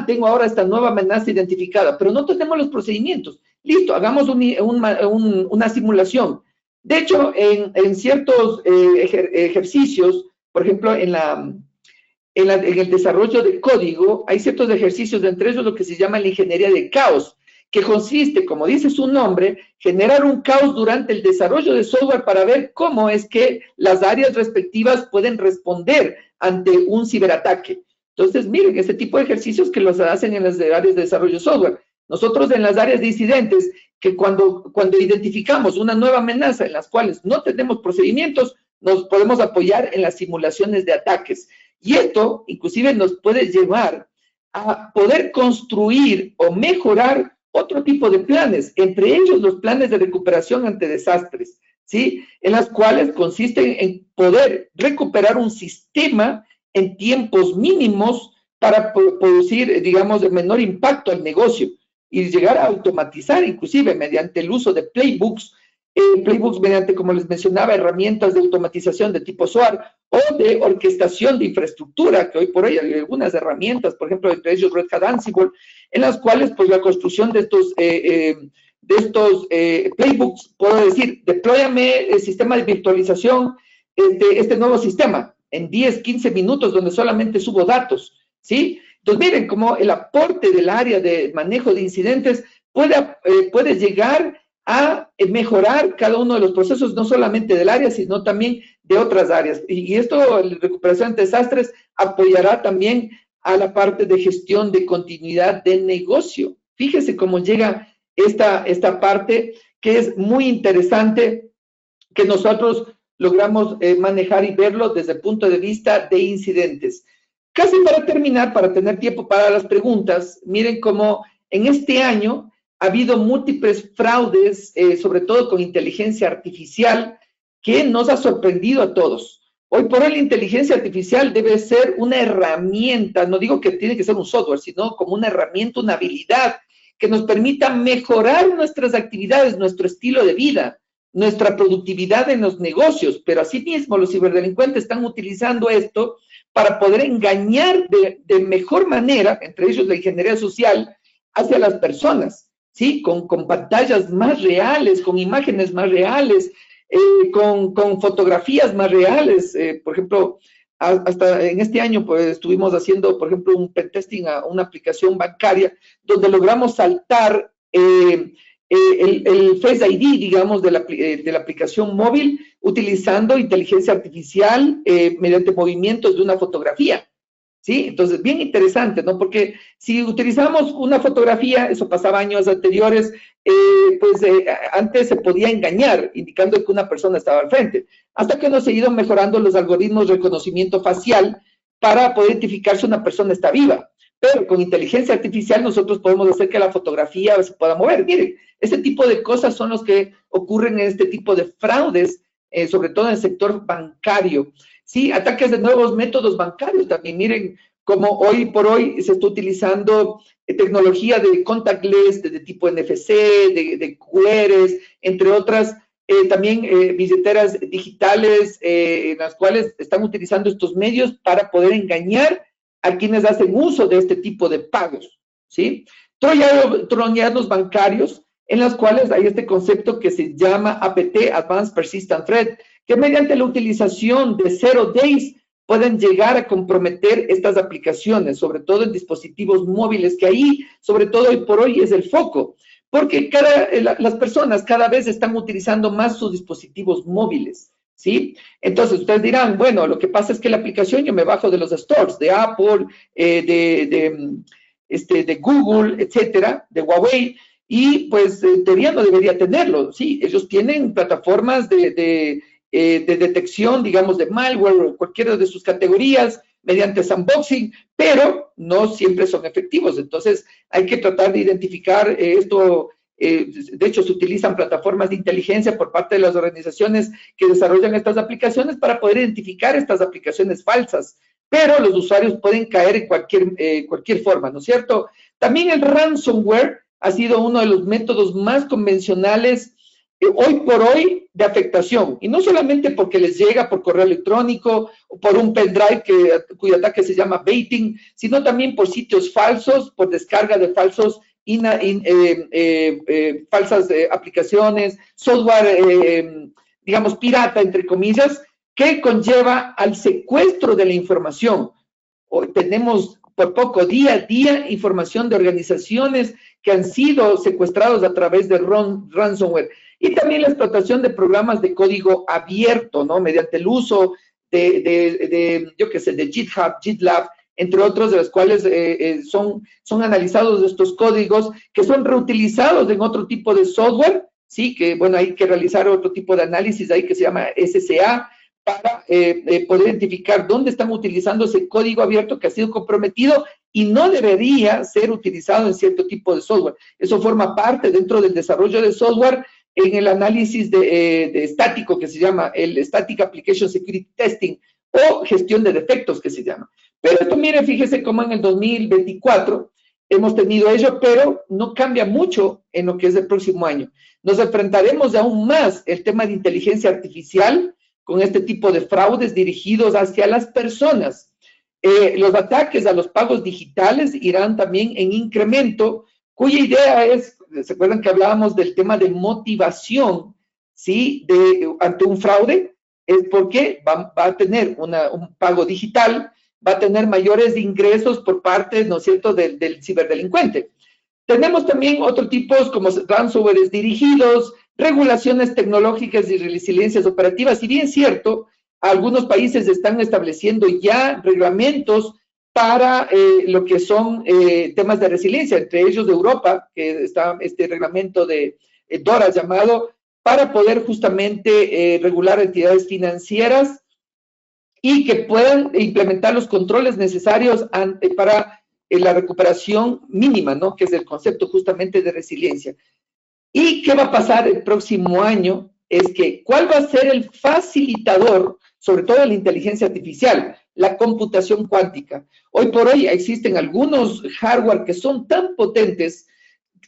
tengo ahora esta nueva amenaza identificada, pero no tenemos los procedimientos. Listo, hagamos una simulación. De hecho, en ciertos ejercicios, por ejemplo, en el desarrollo de código, hay ciertos ejercicios, entre ellos lo que se llama la ingeniería de caos, que consiste, como dice su nombre, generar un caos durante el desarrollo de software para ver cómo es que las áreas respectivas pueden responder ante un ciberataque. Entonces, miren, este tipo de ejercicios que los hacen en las áreas de desarrollo de software. Nosotros en las áreas de incidentes, que cuando identificamos una nueva amenaza en las cuales no tenemos procedimientos, nos podemos apoyar en las simulaciones de ataques. Y esto, inclusive, nos puede llevar a poder construir o mejorar otro tipo de planes, entre ellos los planes de recuperación ante desastres, ¿sí? En las cuales consisten en poder recuperar un sistema en tiempos mínimos para producir, digamos, de menor impacto al negocio y llegar a automatizar, inclusive mediante el uso de playbooks mediante, como les mencionaba, herramientas de automatización de tipo SOAR o de orquestación de infraestructura, que hoy por hoy hay algunas herramientas, por ejemplo, entre ellos Red Hat Ansible, en las cuales, pues, la construcción de estos playbooks, puedo decir, deployame el sistema de virtualización de este nuevo sistema en 10, 15 minutos, donde solamente subo datos, ¿sí? Entonces, miren cómo el aporte del área de manejo de incidentes puede llegar a mejorar cada uno de los procesos, no solamente del área, sino también de otras áreas. Y esto, la recuperación de desastres, apoyará también a la parte de gestión de continuidad de negocio. Fíjese cómo llega esta parte, que es muy interesante, que nosotros logramos manejar y verlo desde el punto de vista de incidentes. Casi para terminar, para tener tiempo para las preguntas, miren cómo en este año ha habido múltiples fraudes, sobre todo con inteligencia artificial, que nos ha sorprendido a todos. Hoy por hoy la inteligencia artificial debe ser una herramienta, no digo que tiene que ser un software, sino como una herramienta, una habilidad que nos permita mejorar nuestras actividades, nuestro estilo de vida, nuestra productividad en los negocios, pero asimismo los ciberdelincuentes están utilizando esto para poder engañar de mejor manera, entre ellos la ingeniería social, hacia las personas, ¿sí? Con pantallas más reales, con imágenes más reales, con fotografías más reales. Por ejemplo, hasta en este año pues estuvimos haciendo, por ejemplo, un pentesting a una aplicación bancaria donde logramos saltar el Face ID, digamos, de la aplicación móvil, utilizando inteligencia artificial mediante movimientos de una fotografía, ¿sí? Entonces, bien interesante, ¿no? Porque si utilizamos una fotografía, eso pasaba años anteriores, antes se podía engañar, indicando que una persona estaba al frente, hasta que nos han ido mejorando los algoritmos de reconocimiento facial para poder identificar si una persona está viva. Pero con inteligencia artificial nosotros podemos hacer que la fotografía se pueda mover. Miren, ese tipo de cosas son los que ocurren en este tipo de fraudes, sobre todo en el sector bancario. Sí, ataques de nuevos métodos bancarios también. Miren cómo hoy por hoy se está utilizando tecnología de contactless, de tipo NFC, de QRs, entre otras, también billeteras digitales, en las cuales están utilizando estos medios para poder engañar a quienes hacen uso de este tipo de pagos, ¿sí? Troyanos bancarios, en los cuales hay este concepto que se llama APT, Advanced Persistent Threat, que mediante la utilización de 0 days pueden llegar a comprometer estas aplicaciones, sobre todo en dispositivos móviles, que ahí, sobre todo hoy por hoy, es el foco, porque las personas cada vez están utilizando más sus dispositivos móviles, ¿sí? Entonces, ustedes dirán, bueno, lo que pasa es que la aplicación yo me bajo de los stores, de Apple, de Google, etcétera, de Huawei, y pues en teoría no debería tenerlo, ¿sí? Ellos tienen plataformas de detección, digamos, de malware o cualquiera de sus categorías mediante sandboxing, pero no siempre son efectivos. Entonces, hay que tratar de identificar esto. De hecho, se utilizan plataformas de inteligencia por parte de las organizaciones que desarrollan estas aplicaciones para poder identificar estas aplicaciones falsas, pero los usuarios pueden caer en cualquier forma, ¿no es cierto? También el ransomware ha sido uno de los métodos más convencionales hoy por hoy de afectación, y no solamente porque les llega por correo electrónico o por un pendrive cuyo ataque se llama baiting, sino también por sitios falsos, por descarga de falsas aplicaciones, software, digamos, pirata, entre comillas, que conlleva al secuestro de la información. Hoy tenemos por poco, día a día, información de organizaciones que han sido secuestrados a través de ransomware. Y también la explotación de programas de código abierto, ¿no? Mediante el uso yo qué sé, de GitHub, GitLab, entre otros, de los cuales son analizados estos códigos que son reutilizados en otro tipo de software, ¿sí? Que, bueno, hay que realizar otro tipo de análisis ahí que se llama SCA, para poder identificar dónde están utilizando ese código abierto que ha sido comprometido y no debería ser utilizado en cierto tipo de software. Eso forma parte dentro del desarrollo de software en el análisis de estático, que se llama el Static Application Security Testing, o gestión de defectos, que se llama. Pero esto, mire, fíjese cómo en el 2024 hemos tenido ello, pero no cambia mucho en lo que es el próximo año. Nos enfrentaremos aún más el tema de inteligencia artificial, con este tipo de fraudes dirigidos hacia las personas. Los ataques a los pagos digitales irán también en incremento, cuya idea es, ¿se acuerdan que hablábamos del tema de motivación, ¿sí? Ante un fraude? Es porque va a tener un pago digital, va a tener mayores ingresos por parte, ¿no es cierto?, del ciberdelincuente. Tenemos también otros tipos como ransomware dirigidos, regulaciones tecnológicas y resiliencias operativas. Si bien es cierto, algunos países están estableciendo ya reglamentos para lo que son temas de resiliencia, entre ellos de Europa, que está este reglamento de DORA llamado, para poder justamente regular entidades financieras y que puedan implementar los controles necesarios para la recuperación mínima, ¿no? Que es el concepto justamente de resiliencia. ¿Y qué va a pasar el próximo año? Es que, ¿cuál va a ser el facilitador, sobre todo de la inteligencia artificial? La computación cuántica. Hoy por hoy existen algunos hardware que son tan potentes,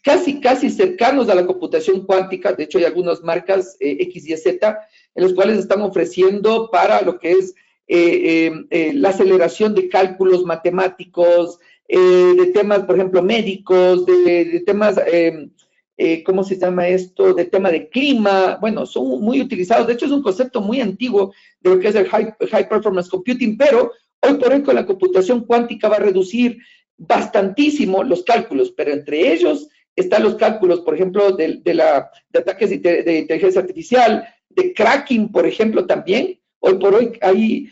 casi cercanos a la computación cuántica. De hecho, hay algunas marcas X y Z en los cuales están ofreciendo para lo que es la aceleración de cálculos matemáticos, de temas, por ejemplo, médicos, de temas, ¿cómo se llama esto? De tema de clima. Bueno, son muy utilizados. De hecho, es un concepto muy antiguo de lo que es el high performance computing, pero hoy por hoy con la computación cuántica va a reducir bastantísimo los cálculos, pero entre ellos están los cálculos, por ejemplo, de ataques de inteligencia artificial, de cracking, por ejemplo, también. Hoy por hoy hay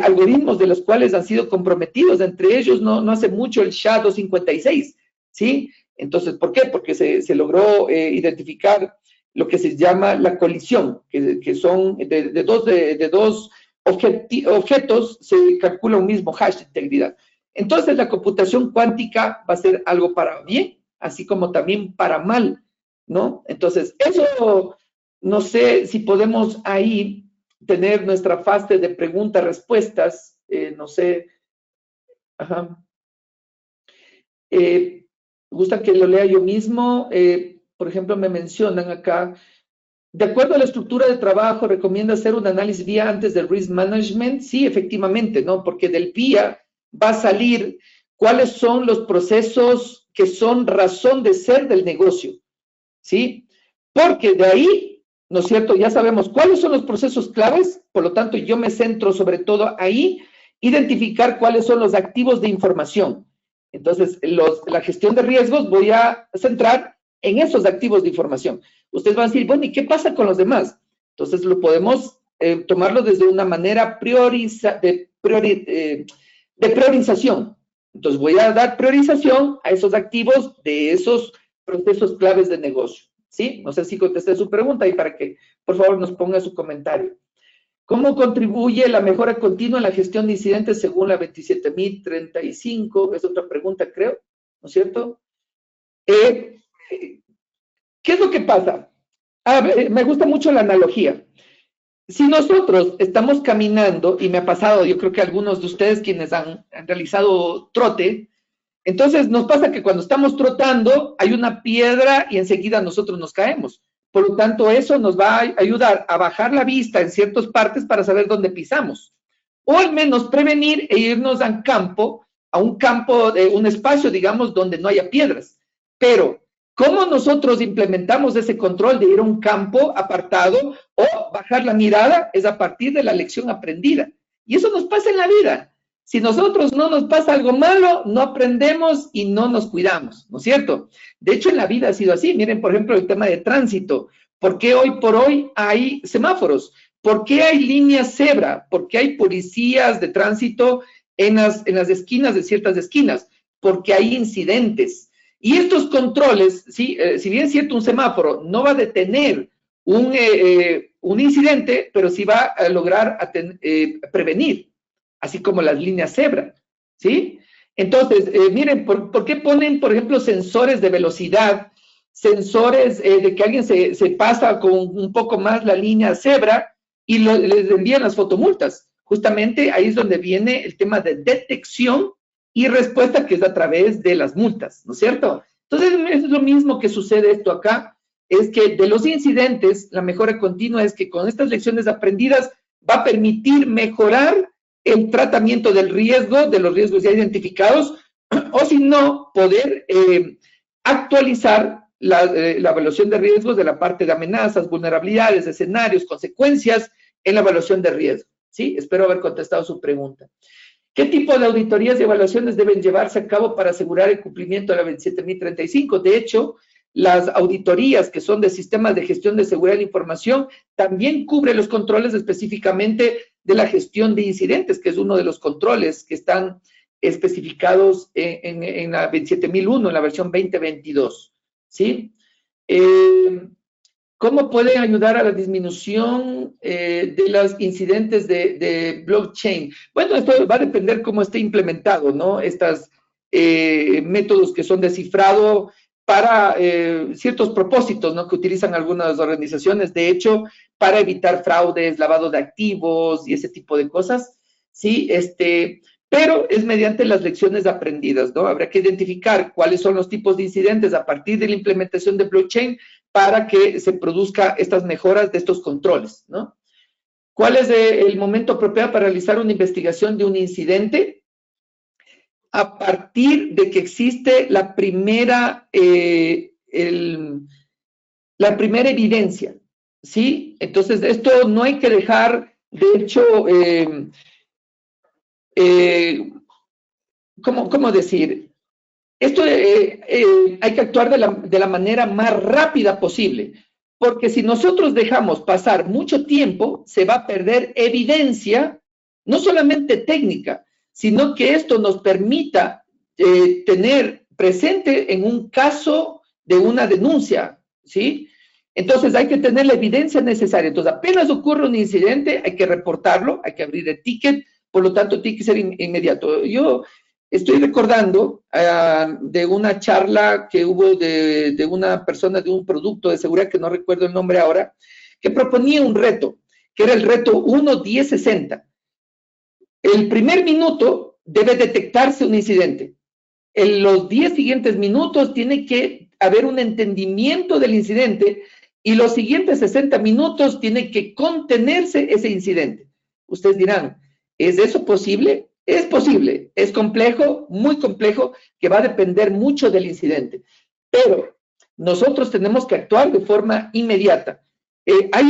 algoritmos de los cuales han sido comprometidos, entre ellos no hace mucho el SHA-256, ¿sí? Entonces, ¿por qué? Porque se logró identificar lo que se llama la colisión, que son de dos objetos, se calcula un mismo hash de integridad. Entonces, la computación cuántica va a ser algo para bien, así como también para mal, ¿no? Entonces, eso, no sé si podemos ahí tener nuestra fase de preguntas-respuestas, no sé. Ajá. ¿Gustan que lo lea yo mismo? Por ejemplo, me mencionan acá, de acuerdo a la estructura de trabajo, ¿recomienda hacer un análisis VIA antes del risk management? Sí, efectivamente, ¿no? Porque del VIA va a salir cuáles son los procesos que son razón de ser del negocio, ¿sí? Porque de ahí, ¿no es cierto? Ya sabemos cuáles son los procesos claves, por lo tanto, yo me centro sobre todo ahí, identificar cuáles son los activos de información. Entonces, la gestión de riesgos voy a centrar en esos activos de información. Ustedes van a decir, bueno, ¿y qué pasa con los demás? Entonces, lo podemos tomarlo desde una manera de priorización. Entonces, voy a dar priorización a esos activos de esos procesos claves de negocio, ¿sí? No sé si contesté su pregunta y para que, por favor, nos ponga su comentario. ¿Cómo contribuye la mejora continua en la gestión de incidentes según la 27.035? Es otra pregunta, creo, ¿no es cierto? ¿Qué es lo que pasa? Me gusta mucho la analogía. Si nosotros estamos caminando, y me ha pasado, yo creo que algunos de ustedes quienes han realizado trote, entonces nos pasa que cuando estamos trotando hay una piedra y enseguida nosotros nos caemos. Por lo tanto, eso nos va a ayudar a bajar la vista en ciertas partes para saber dónde pisamos. O al menos prevenir e irnos a un campo, un espacio, digamos, donde no haya piedras. Pero, ¿cómo nosotros implementamos ese control de ir a un campo apartado o bajar la mirada? Es a partir de la lección aprendida. Y eso nos pasa en la vida. Si nosotros no nos pasa algo malo, no aprendemos y no nos cuidamos, ¿no es cierto? De hecho, en la vida ha sido así. Miren, por ejemplo, el tema de tránsito. ¿Por qué hoy por hoy hay semáforos? ¿Por qué hay líneas cebra? ¿Por qué hay policías de tránsito en las esquinas de ciertas esquinas? Porque hay incidentes. Y estos controles, ¿sí? Si bien es cierto, un semáforo no va a detener un incidente, pero sí va a lograr prevenir, así como las líneas cebra, ¿sí? Entonces, miren, ¿por qué ponen, por ejemplo, sensores de velocidad, sensores de que alguien se pasa con un poco más la línea cebra y les envían las fotomultas? Justamente ahí es donde viene el tema de detección y respuesta, que es a través de las multas, ¿no es cierto? Entonces, es lo mismo que sucede esto acá, es que de los incidentes, la mejora continua es que con estas lecciones aprendidas va a permitir mejorar el tratamiento del riesgo, de los riesgos ya identificados, o si no, poder actualizar la evaluación de riesgos de la parte de amenazas, vulnerabilidades, escenarios, consecuencias en la evaluación de riesgo. ¿Sí? Espero haber contestado su pregunta. ¿Qué tipo de auditorías y evaluaciones deben llevarse a cabo para asegurar el cumplimiento de la 27035? De hecho, las auditorías que son de sistemas de gestión de seguridad de la información también cubre los controles específicamente de la gestión de incidentes, que es uno de los controles que están especificados en la 27001, en la versión 2022. ¿Sí? ¿Cómo pueden ayudar a la disminución de los incidentes de blockchain? Bueno, esto va a depender cómo esté implementado, ¿no? Estos métodos que son de cifrado para ciertos propósitos, ¿no? Que utilizan algunas organizaciones, de hecho, para evitar fraudes, lavado de activos y ese tipo de cosas, ¿sí? Pero es mediante las lecciones aprendidas, ¿no? Habrá que identificar cuáles son los tipos de incidentes a partir de la implementación de blockchain para que se produzcan estas mejoras de estos controles, ¿no? ¿Cuál es el momento apropiado para realizar una investigación de un incidente? A partir de que existe la primera evidencia, ¿sí? Entonces, esto no hay que dejar, de hecho, ¿cómo decir? Esto hay que actuar de la manera más rápida posible, porque si nosotros dejamos pasar mucho tiempo, se va a perder evidencia, no solamente técnica, sino que esto nos permita tener presente en un caso de una denuncia, ¿sí? Entonces hay que tener la evidencia necesaria. Entonces apenas ocurre un incidente, hay que reportarlo, hay que abrir el ticket, por lo tanto tiene que ser inmediato. Yo estoy recordando de una charla que hubo de una persona de un producto de seguridad, que no recuerdo el nombre ahora, que proponía un reto, que era el reto 1-10-60. El primer minuto debe detectarse un incidente. En los 10 siguientes minutos tiene que haber un entendimiento del incidente y los siguientes 60 minutos tiene que contenerse ese incidente. Ustedes dirán, ¿es eso posible? Es posible, es complejo, muy complejo, que va a depender mucho del incidente. Pero nosotros tenemos que actuar de forma inmediata.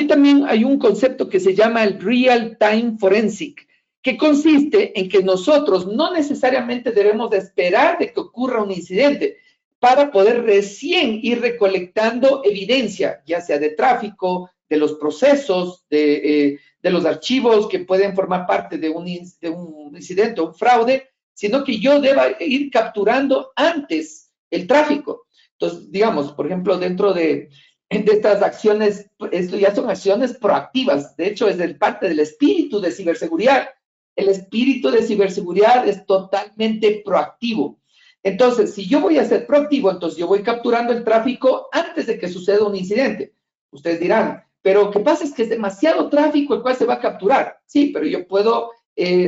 También hay un concepto que se llama el Real Time Forensic, que consiste en que nosotros no necesariamente debemos de esperar de que ocurra un incidente para poder recién ir recolectando evidencia, ya sea de tráfico, de los procesos, de los archivos que pueden formar parte de un incidente o un fraude, sino que yo deba ir capturando antes el tráfico. Entonces, digamos, por ejemplo, dentro de estas acciones, esto ya son acciones proactivas, de hecho es parte del espíritu de ciberseguridad. El espíritu de ciberseguridad es totalmente proactivo. Entonces, si yo voy a ser proactivo, entonces yo voy capturando el tráfico antes de que suceda un incidente. Ustedes dirán, pero lo que pasa es que es demasiado tráfico el cual se va a capturar. Sí, pero yo puedo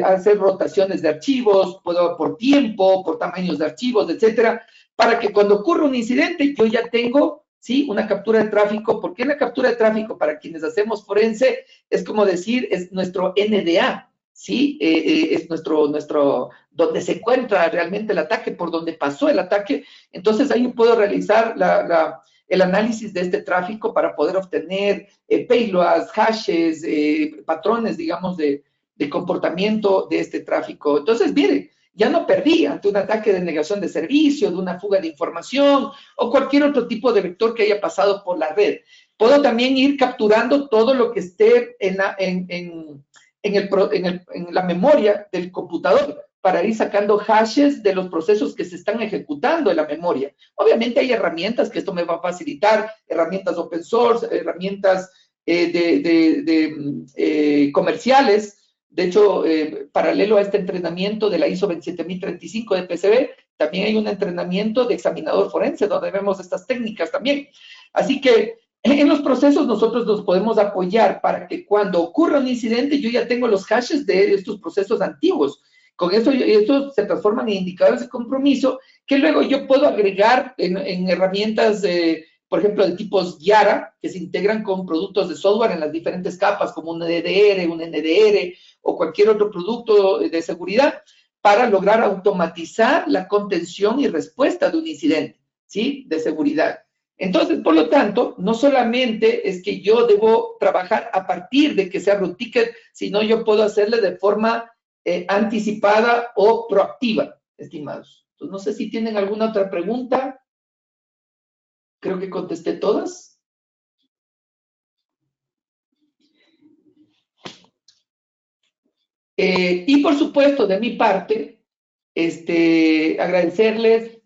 hacer rotaciones de archivos, puedo por tiempo, por tamaños de archivos, etcétera, para que cuando ocurra un incidente yo ya tengo ¿sí? Una captura de tráfico. ¿Por qué una captura de tráfico? Para quienes hacemos forense, es como decir, es nuestro NDA, ¿sí? Es donde se encuentra realmente el ataque, por donde pasó el ataque. Entonces, ahí puedo realizar el análisis de este tráfico para poder obtener payloads, hashes, patrones, digamos, de comportamiento de este tráfico. Entonces, mire, ya no perdí ante un ataque de negación de servicio, de una fuga de información o cualquier otro tipo de vector que haya pasado por la red. Puedo también ir capturando todo lo que esté en la memoria del computador para ir sacando hashes de los procesos que se están ejecutando en la memoria. Obviamente hay herramientas que esto me va a facilitar, herramientas open source, herramientas comerciales. De hecho, paralelo a este entrenamiento de la ISO 27035 de PCB, también hay un entrenamiento de examinador forense donde vemos estas técnicas también. Así que en los procesos nosotros nos podemos apoyar para que cuando ocurra un incidente yo ya tengo los hashes de estos procesos antiguos. Con eso, estos se transforman en indicadores de compromiso que luego yo puedo agregar en herramientas por ejemplo, de tipos Yara, que se integran con productos de software en las diferentes capas, como un EDR, un NDR o cualquier otro producto de seguridad, para lograr automatizar la contención y respuesta de un incidente, ¿sí? De seguridad. Entonces, por lo tanto, no solamente es que yo debo trabajar a partir de que sea root ticket, sino yo puedo hacerle de forma anticipada o proactiva, estimados. Entonces, no sé si tienen alguna otra pregunta. Creo que contesté todas. Y por supuesto, de mi parte, agradecerles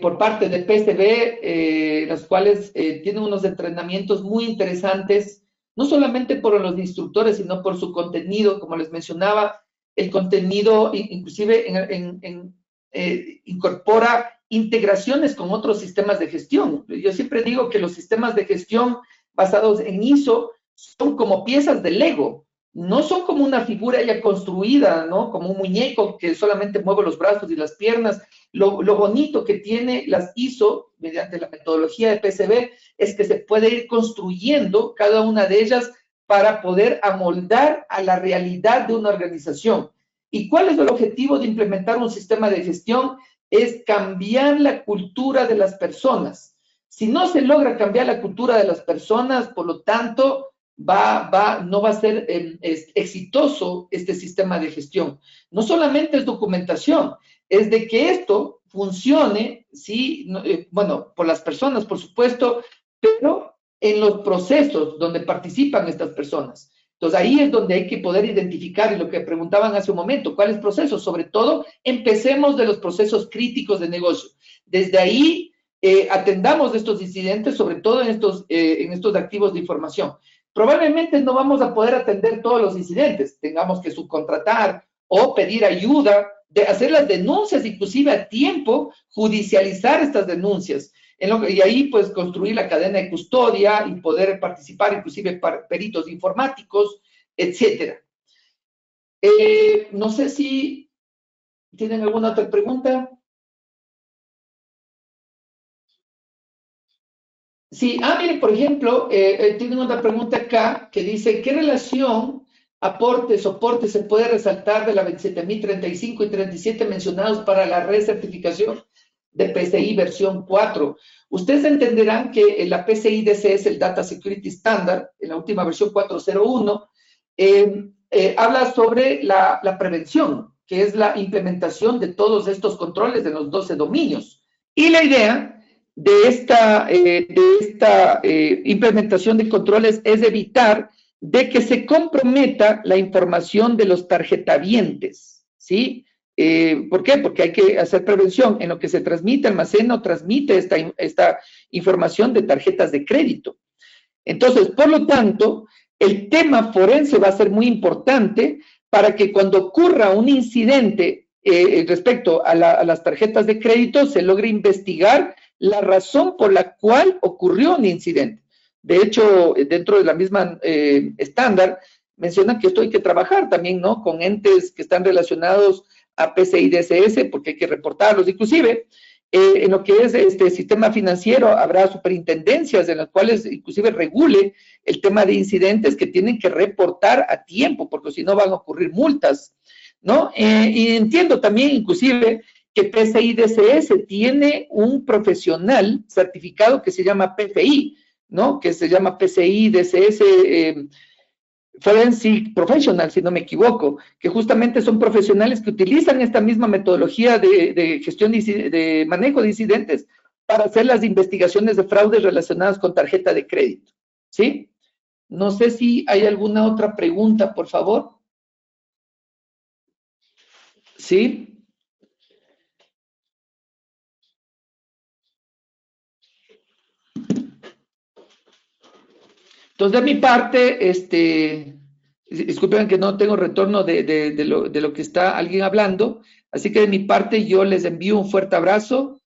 por parte del PCB, los cuales tienen unos entrenamientos muy interesantes, no solamente por los instructores, sino por su contenido, como les mencionaba, el contenido inclusive incorpora integraciones con otros sistemas de gestión. Yo siempre digo que los sistemas de gestión basados en ISO son como piezas de Lego, no son como una figura ya construida, ¿no? Como un muñeco que solamente mueve los brazos y las piernas. Lo bonito que tiene las ISO, mediante la metodología de PCB, es que se puede ir construyendo cada una de ellas para poder amoldar a la realidad de una organización. ¿Y cuál es el objetivo de implementar un sistema de gestión? Es cambiar la cultura de las personas. Si no se logra cambiar la cultura de las personas, por lo tanto, no va a ser exitoso este sistema de gestión. No solamente es documentación, es de que esto funcione, ¿sí? Bueno, por las personas, por supuesto, pero en los procesos donde participan estas personas. Entonces, ahí es donde hay que poder identificar, y lo que preguntaban hace un momento, ¿cuáles procesos? Sobre todo, empecemos de los procesos críticos de negocio. Desde ahí, atendamos estos incidentes, sobre todo en estos activos de información. Probablemente no vamos a poder atender todos los incidentes, tengamos que subcontratar o pedir ayuda, de hacer las denuncias, inclusive a tiempo, judicializar estas denuncias. Y ahí, pues, construir la cadena de custodia y poder participar, inclusive, peritos informáticos, etcétera. No sé si tienen alguna otra pregunta. Sí, miren, por ejemplo, tienen una pregunta acá que dice, ¿qué relación, aporte, soporte se puede resaltar de la 27035 y 37 mencionados para la recertificación de PCI versión 4? Ustedes entenderán que la PCI DSS, el Data Security Standard, en la última versión 401, habla sobre la prevención, que es la implementación de todos estos controles de los 12 dominios. Y la idea de esta implementación de controles es evitar de que se comprometa la información de los tarjetavientes, ¿sí? ¿Por qué? Porque hay que hacer prevención en lo que se transmite, almacena o transmite esta información de tarjetas de crédito. Entonces, por lo tanto, el tema forense va a ser muy importante para que cuando ocurra un incidente respecto a las tarjetas de crédito se logre investigar la razón por la cual ocurrió un incidente. De hecho, dentro de la misma estándar, mencionan que esto hay que trabajar también, ¿no? Con entes que están relacionados a PCI DSS, porque hay que reportarlos inclusive. En lo que es este sistema financiero, habrá superintendencias en las cuales inclusive regule el tema de incidentes que tienen que reportar a tiempo, porque si no van a ocurrir multas, ¿no? Y entiendo también inclusive que PCI DCS tiene un profesional certificado que se llama PFI, ¿no? Que se llama PCI DCS Forensic Professional, si no me equivoco, que justamente son profesionales que utilizan esta misma metodología de gestión de manejo de incidentes para hacer las investigaciones de fraudes relacionadas con tarjeta de crédito, ¿sí? No sé si hay alguna otra pregunta, por favor. ¿Sí? Entonces, de mi parte, disculpen que no tengo retorno de lo que está alguien hablando, así que de mi parte yo les envío un fuerte abrazo.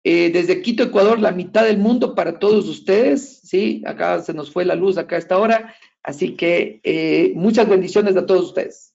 Desde Quito, Ecuador, la mitad del mundo para todos ustedes, ¿sí? Acá se nos fue la luz acá a esta hora, así que muchas bendiciones a todos ustedes.